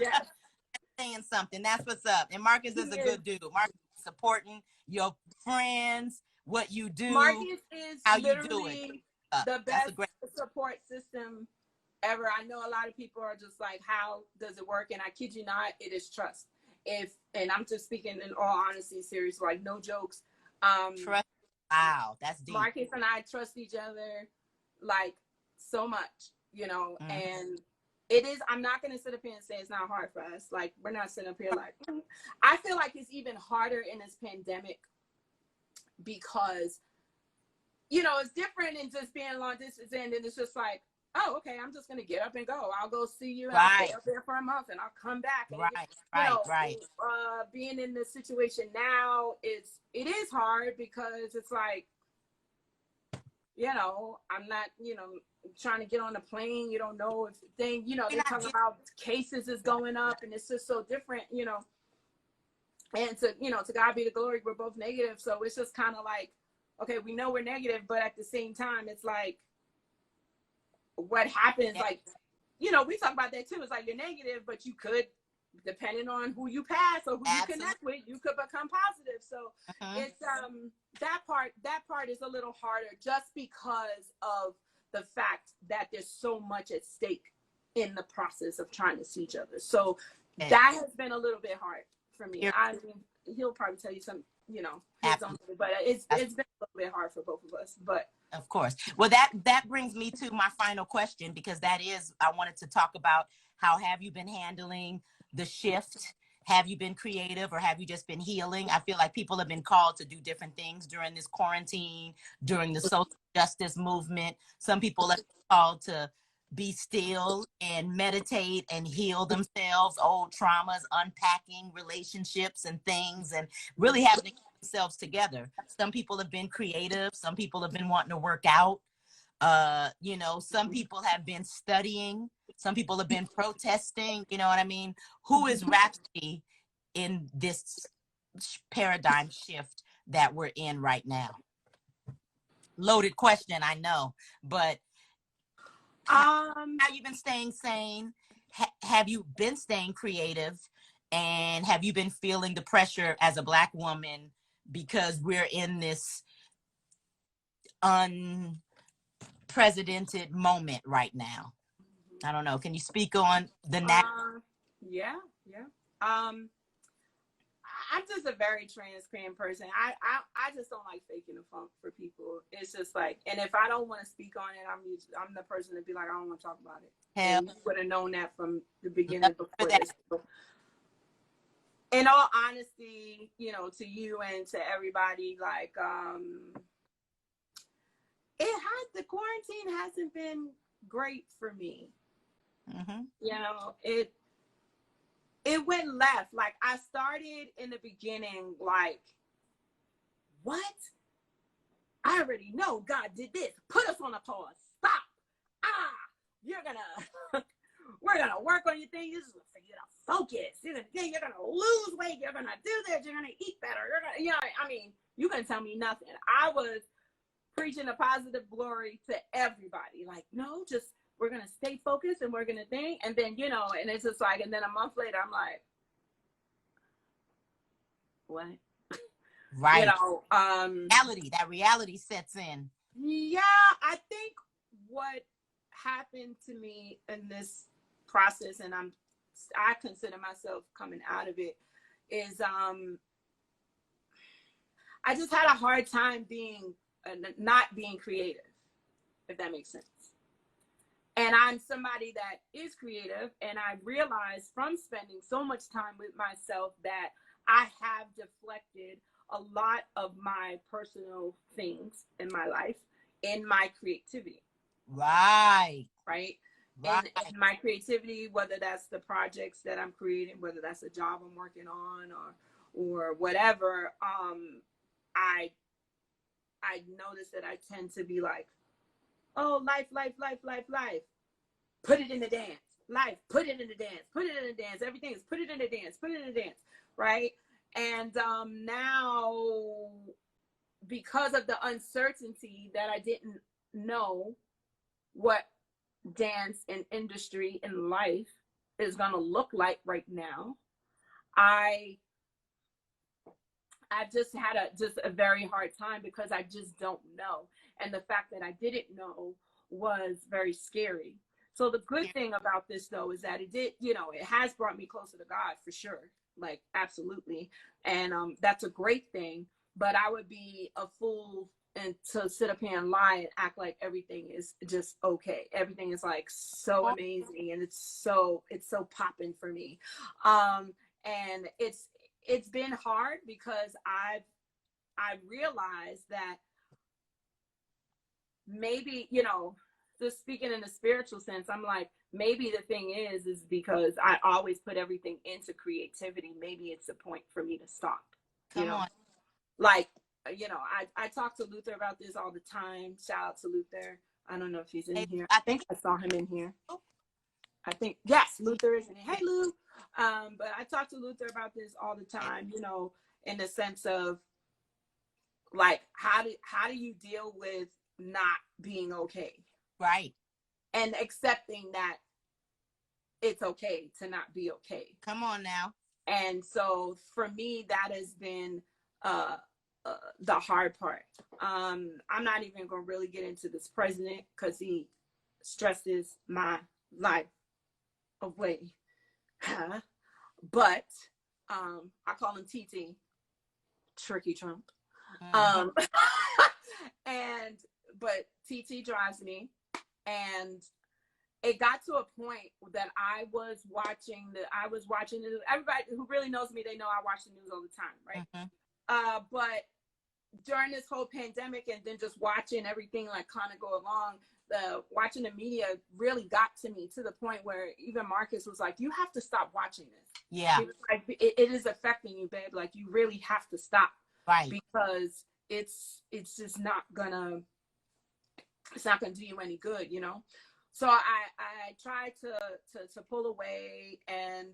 Yes. Saying something. That's what's up. And Marcus is a good dude. Marcus is supporting your friends, what you do. Marcus is how literally you do it. The best support system ever. I know a lot of people are just like, how does it work? And I kid you not, it is trust. And I'm just speaking in all honesty, serious, like no jokes. Trust. Wow, that's deep. Marcus and I trust each other like so much, and it is, I'm not going to sit up here and say it's not hard for us. Like, we're not sitting up here like, I feel like it's even harder in this pandemic because, it's different than just being long distance and then it's just like, oh, okay, I'm just going to get up and go. I'll go see you and I'll stay up there for a month and I'll come back. And, right. Being in this situation now, it is hard because it's like, I'm not, trying to get on a plane. You don't know if they're talking about cases is going up and it's just so different, and to God be the glory, we're both negative. So it's just kind of like, okay, we know we're negative, but at the same time, it's like, what happens? Like, we talk about that too. It's like you're negative, but you could, depending on who you pass or who you connect with, you could become positive. So it's that part is a little harder just because of the fact that there's so much at stake in the process of trying to see each other. So that has been a little bit hard for me. I mean, he'll probably tell you some, his own, but it's been a little bit hard for both of us. But of course. Well, that brings me to my final question, because that is, I wanted to talk about how have you been handling the shift? Have you been creative or have you just been healing? I feel like people have been called to do different things during this quarantine, during the social justice movement. Some people are called to be still and meditate and heal themselves, old traumas, unpacking relationships and things, and really having to keep themselves together. Some people have been creative. Some people have been wanting to work out. Some people have been studying. Some people have been protesting. You know what I mean? Who is Rhapsody in this paradigm shift that we're in right now? Loaded question, I know, but how you been staying sane? Have you been staying creative? And have you been feeling the pressure as a Black woman because we're in this unprecedented moment right now? I don't know. Can you speak on the Yeah. I'm just a very transparent person. I just don't like faking the funk for people. It's just like, and if I don't want to speak on it, I'm the person to be like, I don't want to talk about it. And you would have known that from the beginning before this. So, in all honesty, to you and to everybody, like, the quarantine hasn't been great for me. Mm-hmm. You know, it went left. Like I started in the beginning, like, what? I already know God did this. Put us on a pause. Stop. Ah, you're gonna we're gonna work on your thing. This is for you to focus. You're gonna lose weight. You're gonna do this. You're gonna eat better. You're gonna, you know, I mean, you can tell me nothing. I was preaching a positive glory to everybody. Like, no, just we're gonna stay focused and we're gonna think. And then, you know, and it's just like, and then a month later, I'm like, what? Right. You know, that reality sets in. yeah, I think what happened to me in this process, and I consider myself coming out of it, is I just had a hard time not being creative, if that makes sense. And I'm somebody that is creative, and I realized from spending so much time with myself that I have deflected a lot of my personal things in my life in my creativity. Right. Right. Right. In my creativity, whether that's the projects that I'm creating, whether that's a job I'm working on, or whatever, I notice that I tend to be like, oh, life. Put it in the dance. Life, put it in the dance. Put it in the dance. Everything is put it in the dance. Put it in the dance. Right. And now, because of the uncertainty that I didn't know what dance and industry and life is going to look like right now, I've just had a very hard time because I just don't know. And the fact that I didn't know was very scary. So the good thing about this, though, is that it has brought me closer to God for sure. Like, absolutely. And that's a great thing. But I would be a fool and to sit up here and lie and act like everything is just okay. Everything is like so amazing, and it's so popping for me. And it's been hard because I realized that maybe, just speaking in a spiritual sense, I'm like, maybe the thing is because I always put everything into creativity. Maybe it's a point for me to stop. Come on. Like, I talk to Luther about this all the time. Shout out to Luther. I don't know if he's in here. I think I saw him in here. I think, yes, Luther is in here. Hey, Lou. But I talk to Luther about this all the time, in the sense of, like, how do you deal with not being okay? Right. And accepting that it's okay to not be okay. Come on now. And so for me, that has been the hard part. I'm not even going to really get into this president because he stresses my life away. But I call him TT, Tricky Trump. But TT drives me, and it got to a point that I was watching the news. Everybody who really knows me, they know I watch the news all the time, right? Mm-hmm. But during this whole pandemic, and then just watching everything like kind of go along, watching the media really got to me, to the point where even Marcus was like, you have to stop watching this. Yeah. He was like, it is affecting you, babe. Like, you really have to stop. Right. Because it's just not gonna do you any good, So I tried to pull away, and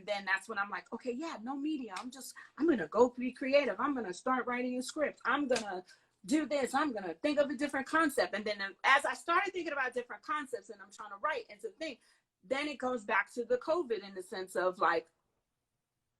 then that's when I'm like, okay, yeah, no media. I'm gonna go be creative. I'm gonna start writing a script. I'm gonna do this. I'm gonna think of a different concept. And then as I started thinking about different concepts, and I'm trying to write and to think, then it goes back to the COVID, in the sense of, like,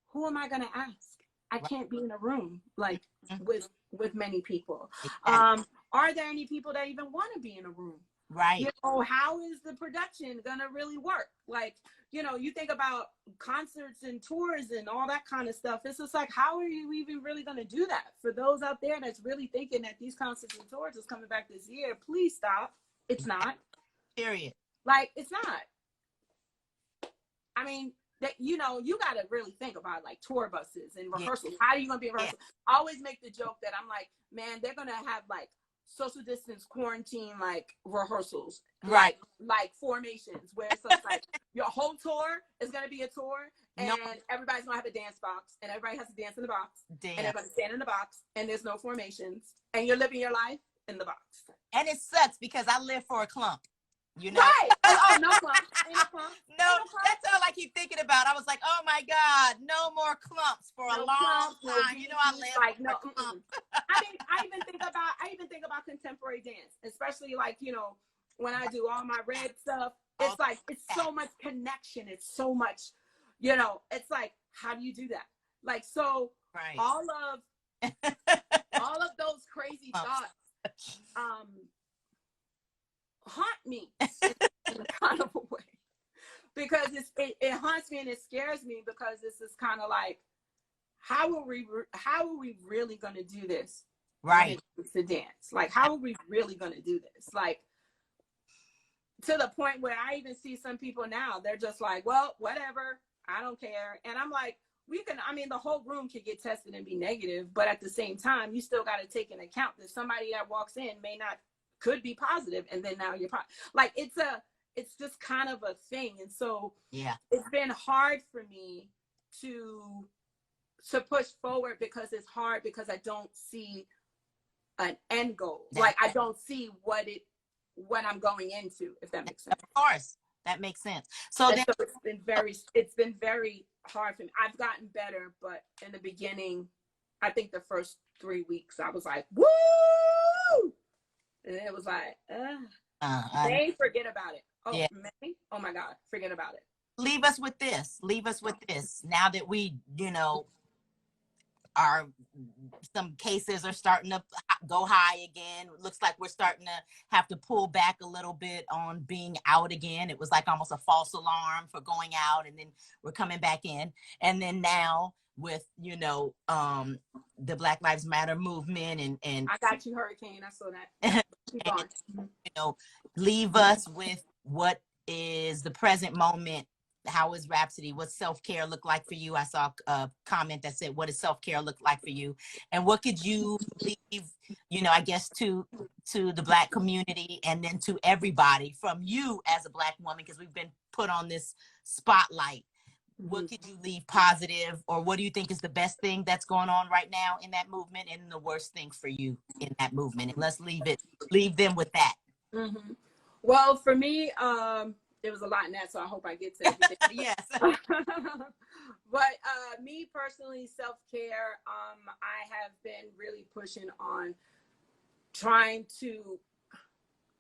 who am I gonna ask? I can't be in a room like with many people. Are there any people that even want to be in a room? Right. How is the production gonna really work? Like, you think about concerts and tours and all that kind of stuff. It's just like, how are you even really gonna do that? For those out there that's really thinking that these concerts and tours is coming back this year, please stop. It's not. Period. Like, it's not. I mean, that, you got to really think about, like, tour buses and rehearsals. Yeah. How are you going to be in rehearsal? Yeah. I always make the joke that I'm like, man, they're going to have, like, social distance quarantine, like rehearsals, Right. like formations, where it's just like your whole tour is going to be a tour, and No. everybody's going to have a dance box, and everybody has to dance in the box, Damn. and everybody stand in the box, and there's no formations, and you're living your life in the box. And it sucks because I live for a clump. You know? Right. Oh, no clump. Ain't no clump. No, Ain't no clump. that's all I keep thinking about. I was like, oh my God, no more clumps for a No long clump, time. no You know, I beads, live like for no. a clump. I even think about contemporary dance, especially like, you know, when I do all my red stuff. It's like it's so much connection. It's so much, you know. It's like, how do you do that? Like, so Right. all of those crazy thoughts haunt me in a kind of a way, because it haunts me and it scares me, because this is kind of like, how are we really going to do this? Right. To dance, like, how are we really going to do this? Like, to the point where I even see some people now, they're just like, well, whatever, I don't care. And I'm like, the whole room could get tested and be negative, but at the same time, you still got to take into account that somebody that walks in could be positive, and then now you're like, it's just kind of a thing. And so yeah, it's been hard for me to push forward, because it's hard, because I don't see an end goal. Like, I don't see what I'm going into, if that makes sense. of course, that makes sense. So it's been very hard for me. I've gotten better, but in the beginning, I think the first 3 weeks, I was like, woo! And it was like, May, forget about it. Oh, yeah. May? Oh my God, forget about it. Leave us with this. Now that we, you know, some cases are starting to go high again. Looks like we're starting to have to pull back a little bit on being out again. It was like almost a false alarm for going out, and then we're coming back in. And then now with, you know, the Black Lives Matter movement and I got you, Hurricane. I saw that. Keep going. You know, leave us with what is the present moment. How is Rhapsody? What self-care look like for you? I saw a comment that said, what does self-care look like for you? And what could you leave, you know, I guess to the Black community, and then to everybody from you as a Black woman, because we've been put on this spotlight. What could you leave positive, or what do you think is the best thing that's going on right now in that movement, and the worst thing for you in that movement? And let's leave them with that. Mm-hmm. Well, for me, there was a lot in that, so I hope I get to everything. Yes. But me personally, self-care, I have been really pushing on trying to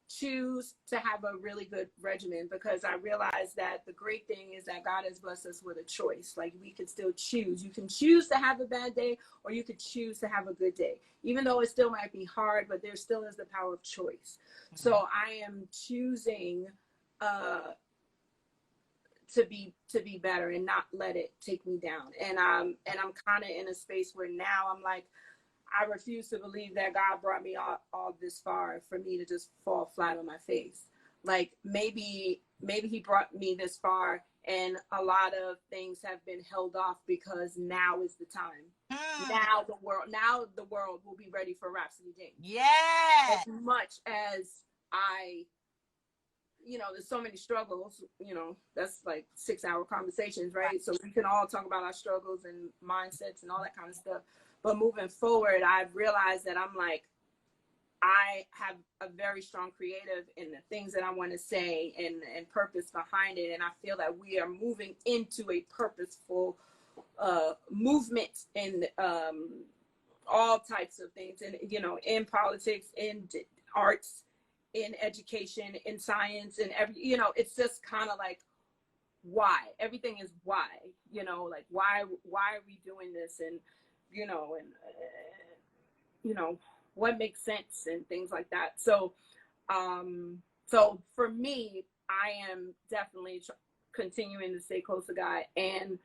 choose to have a really good regimen, because I realize that the great thing is that God has blessed us with a choice. Like, we could still choose. You can choose to have a bad day, or you could choose to have a good day, even though it still might be hard, but there still is the power of choice. Mm-hmm. So I am choosing to be better and not let it take me down. And I'm kind of in a space where now I'm like, I refuse to believe that God brought me all this far for me to just fall flat on my face. Like, maybe he brought me this far, and a lot of things have been held off because now is the time. Now the world will be ready for Rhapsody Dance. Yeah. As much as you know, there's so many struggles, you know, that's like 6-hour conversations, right? So we can all talk about our struggles and mindsets and all that kind of stuff. But moving forward, I've realized that I'm like, I have a very strong creative in the things that I want to say and purpose behind it. And I feel that we are moving into a purposeful movement in all types of things. And, you know, in politics, in arts, in education, in science, and you know, it's just kind of like, why? Everything is why, you know, like, why are we doing this? And, you know, you know, what makes sense and things like that. So, so for me, I am definitely continuing to stay close to God and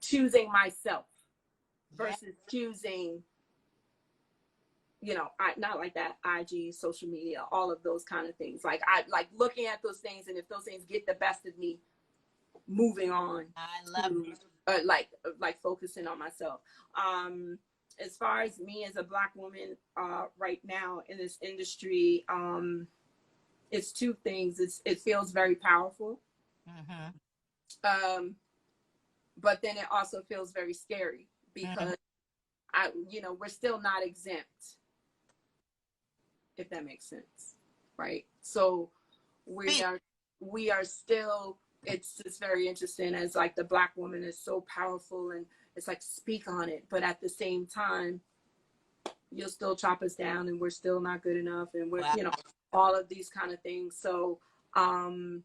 choosing myself versus choosing, you know, not like that, IG, social media, all of those kind of things. Like, I like looking at those things, and if those things get the best of me, moving on. I love it. Like focusing on myself. as far as me as a Black woman right now in this industry, it's two things. It feels very powerful, um, but then it also feels very scary because we're still not exempt, if that makes sense, right? So we are still. It's just very interesting as like the Black woman is so powerful and it's like speak on it, but at the same time you'll still chop us down and we're still not good enough and we're all of these kind of things. So I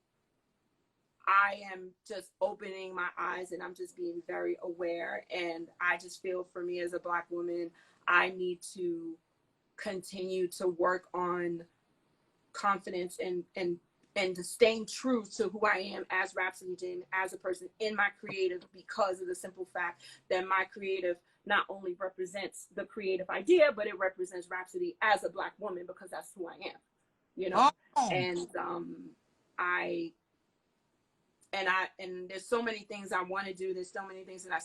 am just opening my eyes and I'm just being very aware, and I just feel for me as a Black woman I need to continue to work on confidence and to staying true to who I am as Rhapsody James, as a person in my creative, because of the simple fact that my creative not only represents the creative idea, but it represents Rhapsody as a Black woman, because that's who I am, you know. And and there's so many things I want to do. There's so many things that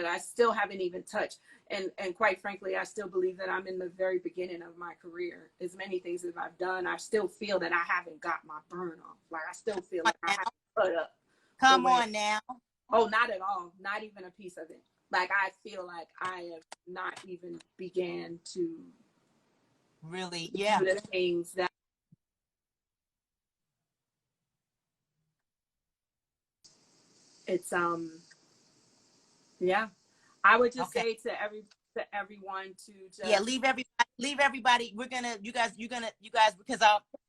I still haven't even touched. And quite frankly, I still believe that I'm in the very beginning of my career. As many things that I've done, I still feel that I haven't got my burn off. Like I still feel like I haven't put up. Come on now. Oh, not at all. Not even a piece of it. Like I feel like I have not even began to really do the things that it's I would just say to everyone to just leave everybody. We're gonna you guys because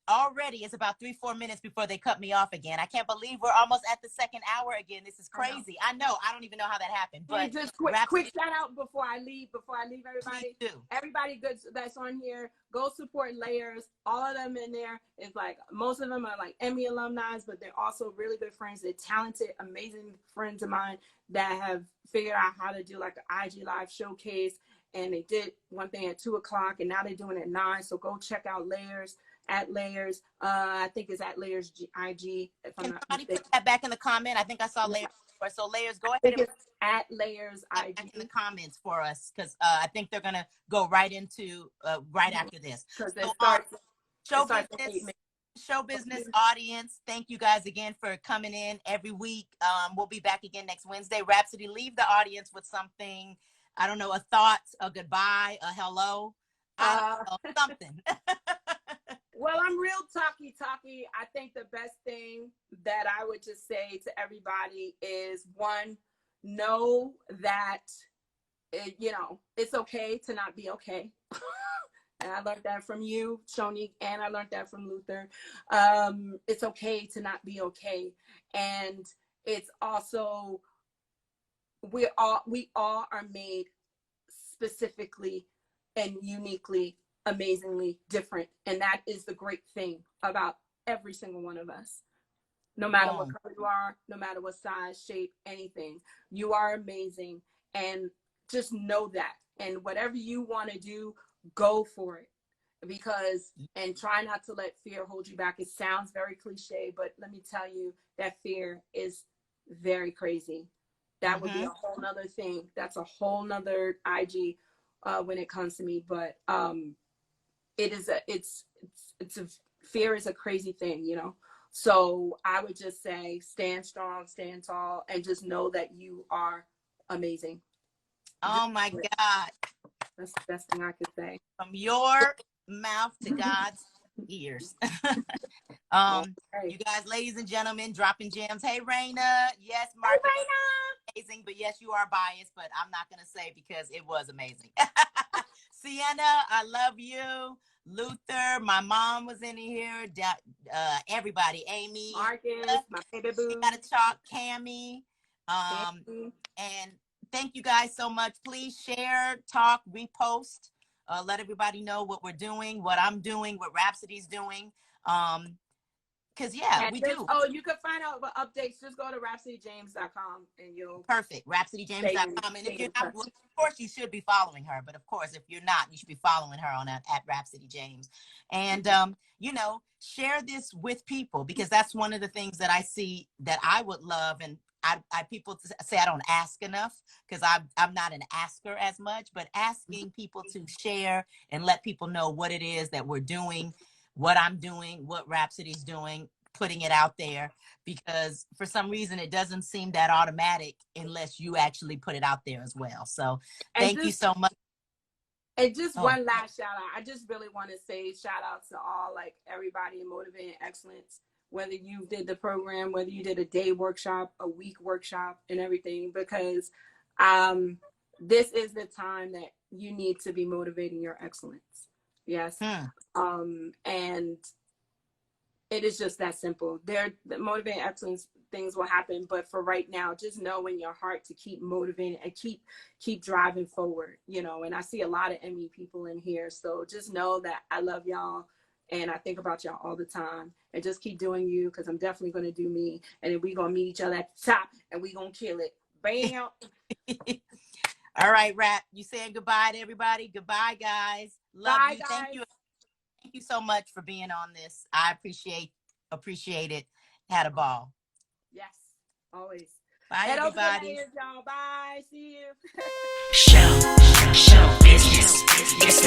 already it's about 3-4 minutes before they cut me off again. I can't believe we're almost at the second hour again. This is crazy. I know. I don't even know how that happened. But just quick shout out before I leave everybody. Everybody good that's on here, go support Layers. All of them in there is like, most of them are like Emmy alumni, but they're also really good friends. They're talented, amazing friends of mine that have figured out how to do like an IG live showcase. And they did one thing at 2:00 and now they're doing it at 9. So go check out Layers. At Layers, I think it's at Layers IG. If I'm not mistaken. Put that back in the comment? I think I saw Layers. So Layers, go ahead. And at Layers IG in the comments for us, because I think they're gonna go right into right after this. Because show business audience, thank you guys again for coming in every week. We'll be back again next Wednesday. Rhapsody, leave the audience with something. I don't know, a thought, a goodbye, a hello, something. Well, I'm real talky. I think the best thing that I would just say to everybody is, one, know that, it's okay to not be okay. And I learned that from you, Shonique, and I learned that from Luther. It's okay to not be okay. And it's also, we all are made specifically and uniquely, amazingly different. And that is the great thing about every single one of us. No matter what color you are, no matter what size, shape, anything, you are amazing. And just know that. And whatever you want to do, go for it. And try not to let fear hold you back. It sounds very cliche, but let me tell you that fear is very crazy. That would be a whole nother thing. That's a whole nother IG when it comes to me. But fear is a crazy thing, So I would just say, stand strong, stand tall, and just know that you are amazing. Oh my God. That's the best thing I could say. From your mouth to God's ears. You guys, ladies and gentlemen, dropping gems. Hey, Raina. Yes, Mark. Hey, Raina. Amazing, but yes, you are biased, but I'm not going to say because it was amazing. Sienna, I love you. Luther, my mom was in here. Everybody, Amy, Marcus, my baby boo. She got to talk, Cammie. And thank you guys so much. Please share, talk, repost. Let everybody know what we're doing, what I'm doing, what Rhapsody's doing. Because we do. Oh, you can find out about updates. Just go to rhapsodyjames.com and you'll. Perfect. Rhapsodyjames.com. And if you're not, well, of course, you should be following her. But of course, if you're not, you should be following her on at Rhapsody James. And share this with people, because that's one of the things that I see that I would love, and people say I don't ask enough because I'm not an asker as much, but asking people to share and let people know what it is that we're doing, what I'm doing, what Rhapsody's doing, putting it out there, because for some reason it doesn't seem that automatic unless you actually put it out there as well. So thank you so much. And just one last shout out. I just really want to say shout out to all, like, everybody in Motivating Excellence, whether you did the program, whether you did a day workshop, a week workshop, and everything, because this is the time that you need to be motivating your excellence. Yes. And it is just that simple. The Motivating Excellence things will happen, but for right now, just know in your heart to keep motivating and keep driving forward, you know. And I see a lot of ME people in here, so just know that I love y'all and I think about y'all all the time. And just keep doing you, because I'm definitely going to do me, and then we're going to meet each other at the top and we're going to kill it. Bam. All right, Rhap, you saying goodbye to everybody? Goodbye, guys. Love you. Guys. Thank you. Thank you so much for being on this. I appreciate it. Had a ball. Yes, always. Bye, everybody. Y'all. Bye. See you. Show business. Yes,